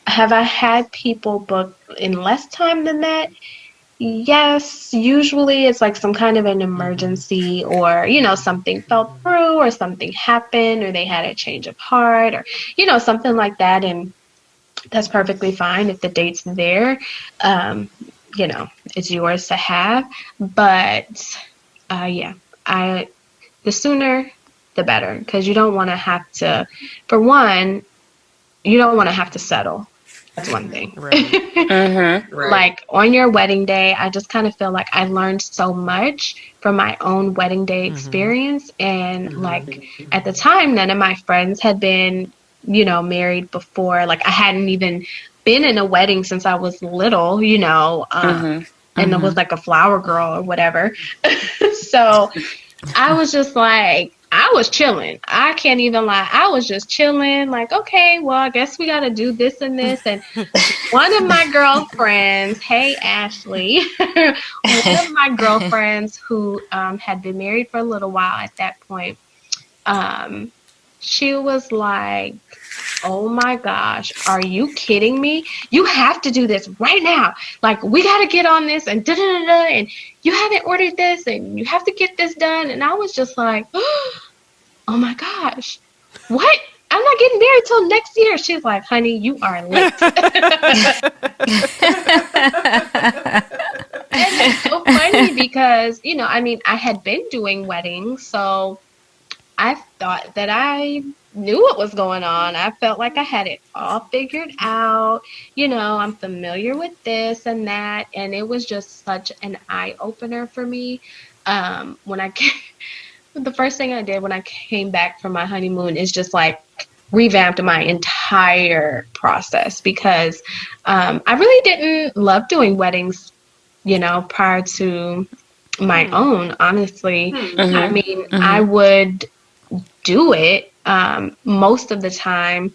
Have I had people book in less time than that? Yes, usually it's like some kind of an emergency, or, something fell through, or something happened, or they had a change of heart, or, something like that. And that's perfectly fine if the date's there. Um, it's yours to have. But yeah, the sooner the better, because you don't want to have to, for one, you don't want to have to settle. That's one thing. Right. Like, on your wedding day, I just kind of feel like I learned so much from my own wedding day experience. And like, at the time, none of my friends had been, married before. Like, I hadn't even been in a wedding since I was little, and I was like a flower girl or whatever. So I was just like, I was chilling. I can't even lie. I was just chilling. Like, okay, well, I guess we got to do this and this. And one of my girlfriends, hey, Ashleigh, one of my girlfriends who had been married for a little while at that point, she was like, oh my gosh, are you kidding me? You have to do this right now. Like, we got to get on this, and da da da da, and you haven't ordered this, and you have to get this done. And I was just like, oh my gosh, what? I'm not getting married till next year. She's like, honey, you are late. And it's so funny because, I had been doing weddings, so I thought that I knew what was going on. I felt like I had it all figured out. I'm familiar with this and that. And it was just such an eye opener for me. When I came, the first thing I did when I came back from my honeymoon is just like revamped my entire process, because I really didn't love doing weddings, prior to my own, honestly. I mean, I would do it. Most of the time,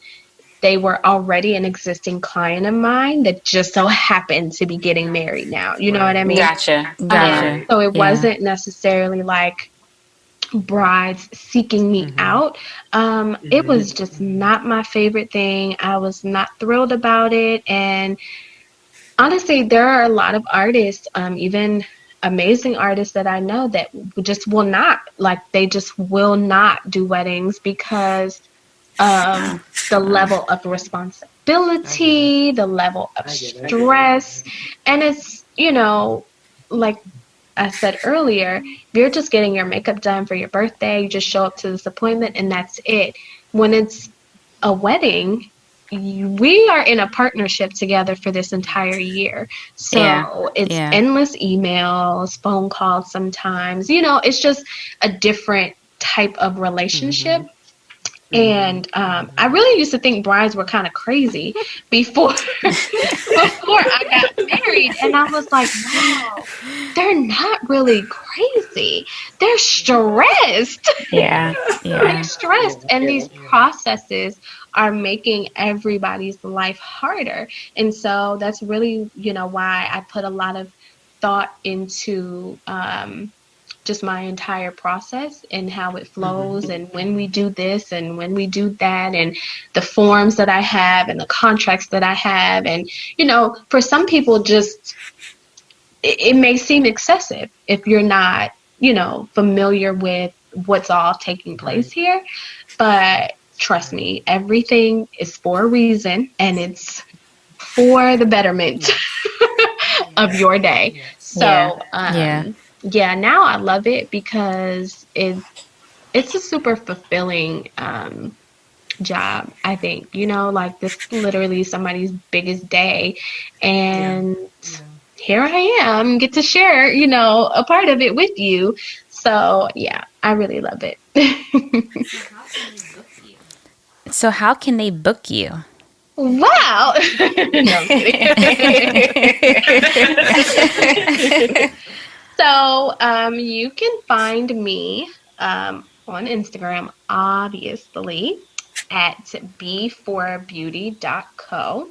they were already an existing client of mine that just so happened to be getting married now. You know what I mean? Gotcha. Gotcha. So it wasn't necessarily like, brides seeking me out. It was just not my favorite thing. I was not thrilled about it. And honestly, there are a lot of artists, even amazing artists that I know that just will not, like, they just will not do weddings because the level of responsibility, the level of stress. And it's, like I said earlier, you're just getting your makeup done for your birthday. You just show up to this appointment and that's it. When it's a wedding, we are in a partnership together for this entire year. Yeah. So it's Yeah. endless emails, phone calls sometimes. It's just a different type of relationship. And I really used to think brides were kind of crazy before before I got married, and I was like, wow, they're not really crazy. They're stressed. Yeah. They're Yeah. stressed, and these processes are making everybody's life harder. And so that's really, why I put a lot of thought into just my entire process and how it flows and when we do this and when we do that and the forms that I have and the contracts that I have. And, for some people, just it may seem excessive if you're not, familiar with what's all taking place here. But trust me, everything is for a reason and it's for the betterment of your day. Yeah. So, Yeah. yeah, now I love it because it's a super fulfilling job, I think. Like, this is literally somebody's biggest day, and here I am, get to share, a part of it with you. So yeah, I really love it. So how can they book you? Wow. No, I'm kidding. So, you can find me on Instagram, obviously, at b4beauty.co.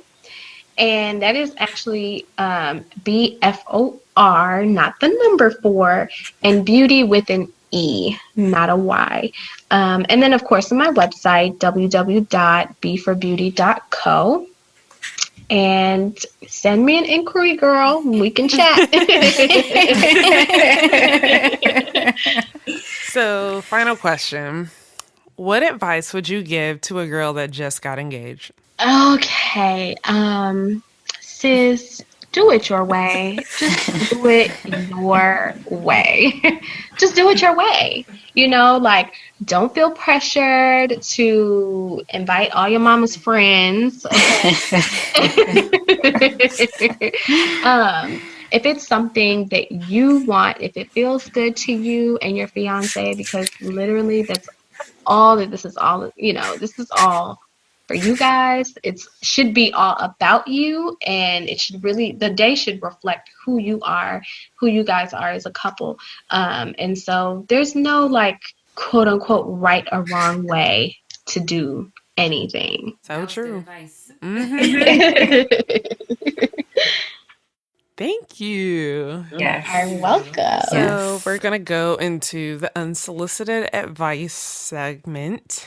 And that is actually BFOR, not the number 4, and beauty with an E, not a Y. And then, of course, on my website, www.b4beauty.co. And send me an inquiry, girl. We can chat. So, final question. What advice would you give to a girl that just got engaged? Okay. Sis, do it your way. Just do it your way. Just do it your way. Like, don't feel pressured to invite all your mama's friends. If it's something that you want, if it feels good to you and your fiance, because literally that's all that this is all, this is all for you guys. It should be all about you, and it should really, the day should reflect who you are, who you guys are as a couple. And so there's no, like, quote unquote right or wrong way to do anything. So true. Thank you. Yes. You're welcome. So we're going to go into the unsolicited advice segment.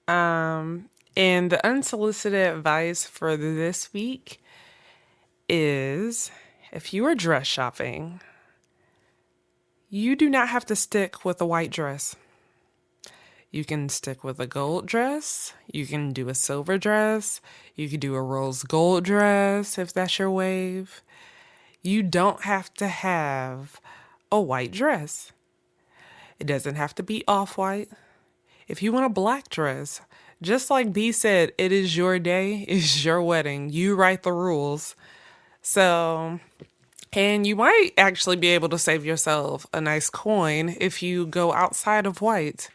And the unsolicited advice for this week is, if you are dress shopping, you do not have to stick with a white dress. You can stick with a gold dress. You can do a silver dress. You can do a rose gold dress if that's your wave. You don't have to have a white dress. It doesn't have to be off-white. If you want a black dress, just like B said, it is your day, it's your wedding. You write the rules. So, and you might actually be able to save yourself a nice coin if you go outside of white.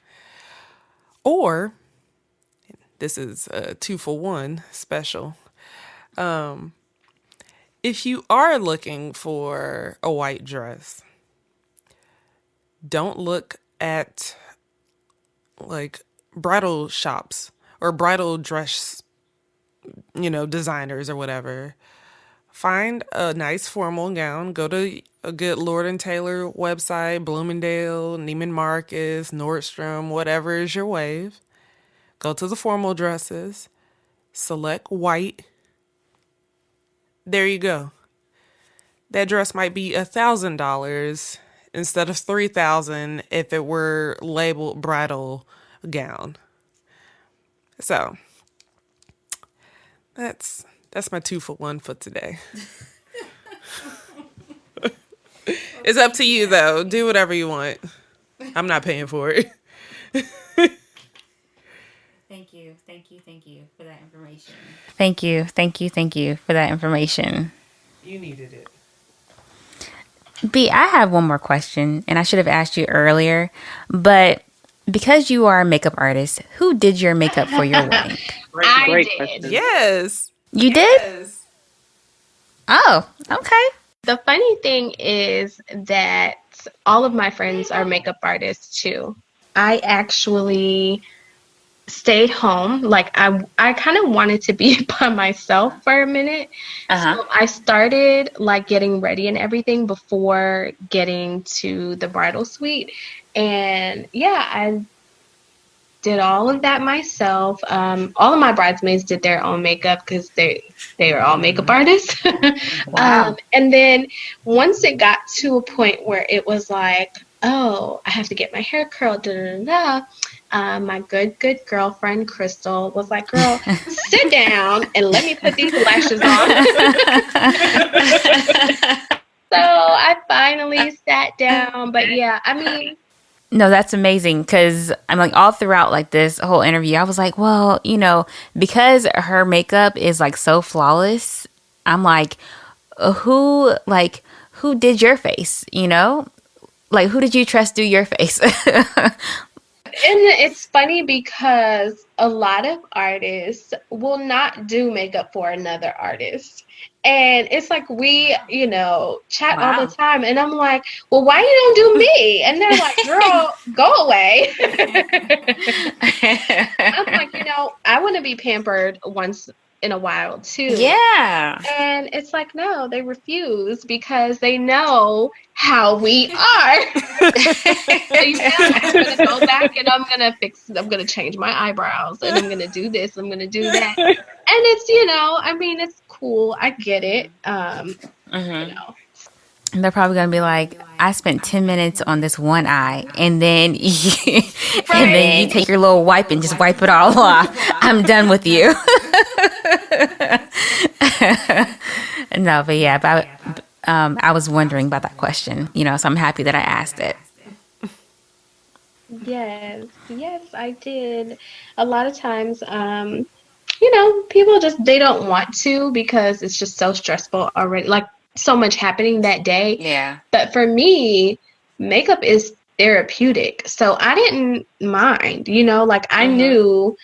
Or, this is a 2-for-1 special. If you are looking for a white dress, don't look at like bridal shops or bridal dress, designers or whatever. Find a nice formal gown. Go to a good Lord and Taylor website, Bloomingdale, Neiman Marcus, Nordstrom, whatever is your wave. Go to the formal dresses. Select white. There you go. That dress might be $1,000 instead of $3,000 if it were labeled bridal gown. So that's my 2-for-1 for today. It's up to you though. Do whatever you want. I'm not paying for it. Thank you for that information. Thank you for that information. You needed it. B, I have one more question, and I should have asked you earlier, but because you are a makeup artist, who did your makeup for your wedding? Great did. question. Yes. You did? Oh, okay. The funny thing is that all of my friends are makeup artists too. I actually stayed home. Like I kind of wanted to be by myself for a minute. So I started like getting ready and everything before getting to the bridal suite. And yeah, I did all of that myself. All of my bridesmaids did their own makeup because they are all makeup artists. Wow. And then once it got to a point where it was like, oh, I have to get my hair curled, da da da da. My good girlfriend Crystal was like, "Girl, sit down and let me put these lashes on." So I finally sat down. But yeah, I mean, No, that's amazing because I'm like all throughout like this whole interview, I was like, well, because her makeup is like so flawless, I'm like, who did your face? Like who did you trust do your face? and it's funny because a lot of artists will not do makeup for another artist. And it's like we, chat all Wow. the time. And I'm like, well, why you don't do me? And they're like, girl, go away. I'm like, I want to be pampered once in a while too. Yeah. And it's like, no, they refuse because they know how we are. So I'm going to go back and I'm going to change my eyebrows and I'm going to do this, I'm going to do that. And it's, it's cool. I get it. And they're probably gonna be like, I spent 10 minutes on this one eye, and then you take your little wipe and just wipe it all off. I'm done with you. No, but yeah, I was wondering about that question, so I'm happy that I asked it. Yes, I did. A lot of times, people they don't want to because it's just so stressful already. Like so much happening that day. Yeah. But for me, makeup is therapeutic. So I didn't mind, like I knew,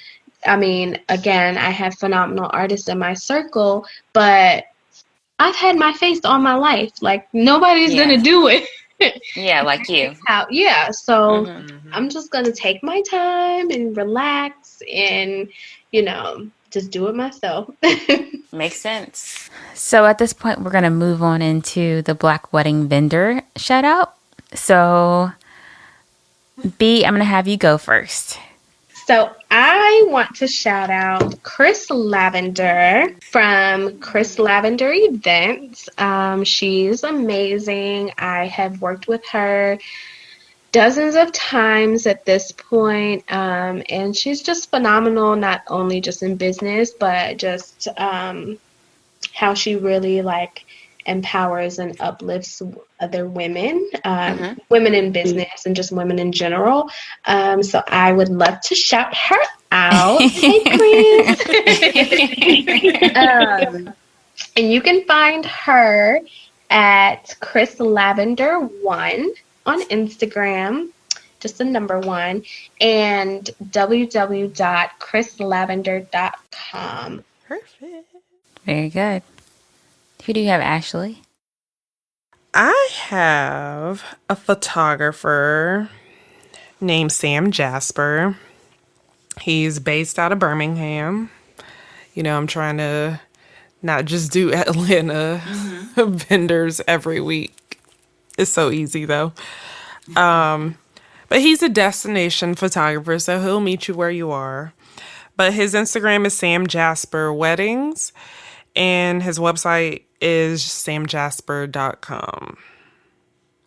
again, I have phenomenal artists in my circle, but I've had my face all my life. Like nobody's going to do it. Yeah, like you. So I'm just going to take my time and relax and, just do it myself. Makes sense. So at this point, we're going to move on into the Black Wedding Vendor shout out. So, B, I'm going to have you go first. So I want to shout out Chris Lavender from Chris Lavender Events. She's amazing. I have worked with her dozens of times at this point, and she's just phenomenal, not only just in business, but just how she really empowers and uplifts other women, women in business and just women in general. So I would love to shout her out. Hey, Chris. And you can find her at Chris Lavender 1 on Instagram, just the number 1, and www.chrislavender.com. Perfect. Very good. Who do you have, Ashleigh? I have a photographer named Sam Jasper. He's based out of Birmingham. I'm trying to not just do Atlanta vendors every week. It's so easy though. But he's a destination photographer, so he'll meet you where you are. But his Instagram is Sam Jasper Weddings, and his website is samjasper.com.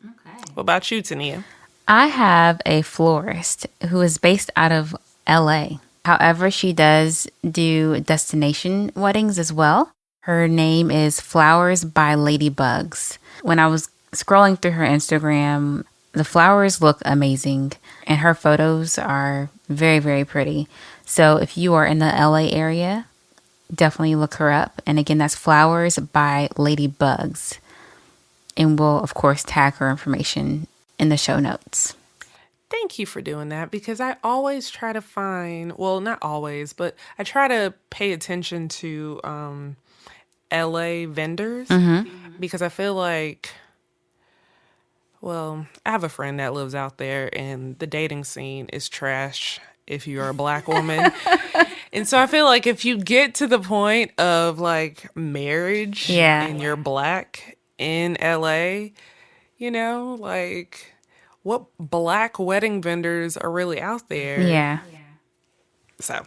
Okay. What about you, Toniah? I have a florist who is based out of LA. However, she does do destination weddings as well. Her name is Flowers by Ladybugs. When I was scrolling through her Instagram, the flowers look amazing and her photos are very, very pretty. So if you are in the LA area, definitely look her up. And again, that's Flowers by Ladybugs. And we'll, of course, tag her information in the show notes. Thank you for doing that, because I always try to find, well, not always, but I try to pay attention to LA vendors because I feel like, well, I have a friend that lives out there and the dating scene is trash if you're a Black woman. And so I feel like if you get to the point of like marriage and you're Black in LA, you know, like what Black wedding vendors are really out there? Yeah. So,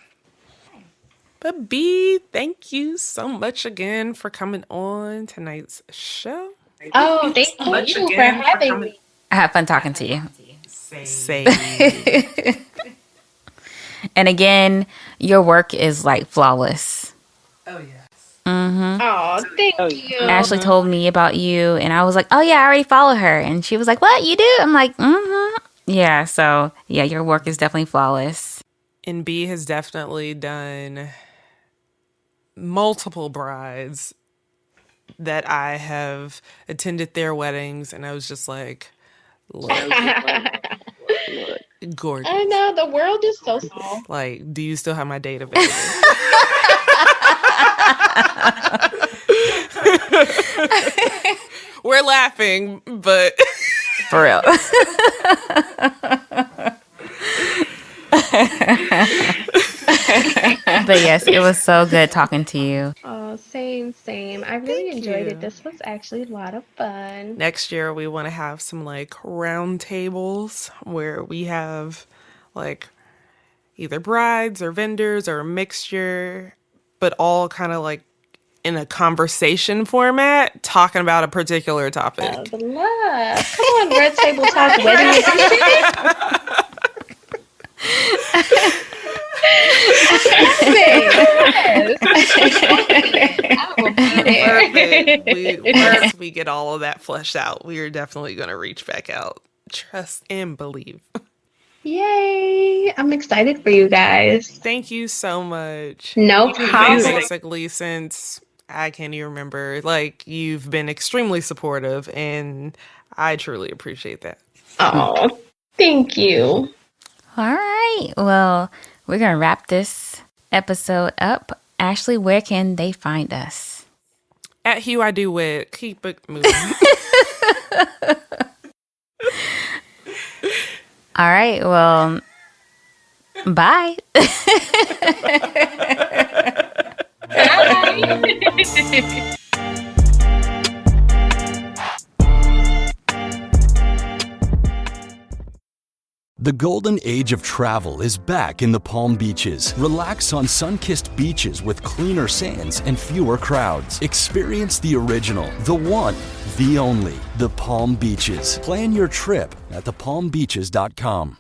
but B, thank you so much again for coming on tonight's show. Oh, thank you for having me. I had fun talking to you. Say. And again, your work is like flawless. Oh, yes. Oh, thank you. Ashleigh told me about you and I was like, oh yeah, I already follow her. And she was like, what, you do? I'm like, yeah. So yeah, your work is definitely flawless. And B has definitely done multiple brides that I have attended their weddings, and I was just like, look, gorgeous. I know, the world is so small. Like, do you still have my date available? We're laughing, but For real. But yes, it was so good talking to you. Oh, same. I really enjoyed it. This was actually a lot of fun. next year we want to have some like round tables where we have like either brides or vendors or a mixture, but all kind of like in a conversation format talking about a particular topic. Love. Come on, Red Table Talk Wedding Edition. I will be there. Once we get all of that fleshed out, we are definitely going to reach back out. Trust and believe. Yay! I'm excited for you guys. Thank you so much. No problem. Basically, since I can't even remember, like, you've been extremely supportive, and I truly appreciate that. Oh, thank you. All right. Well, we're going to wrap this episode up. Ashleigh, where can they find us? At Hue I Do with keep it moving. All right. Well, bye. The golden age of travel is back in the Palm Beaches. Relax on sun-kissed beaches with cleaner sands and fewer crowds. Experience the original, the one, the only, the Palm Beaches. Plan your trip at thepalmbeaches.com.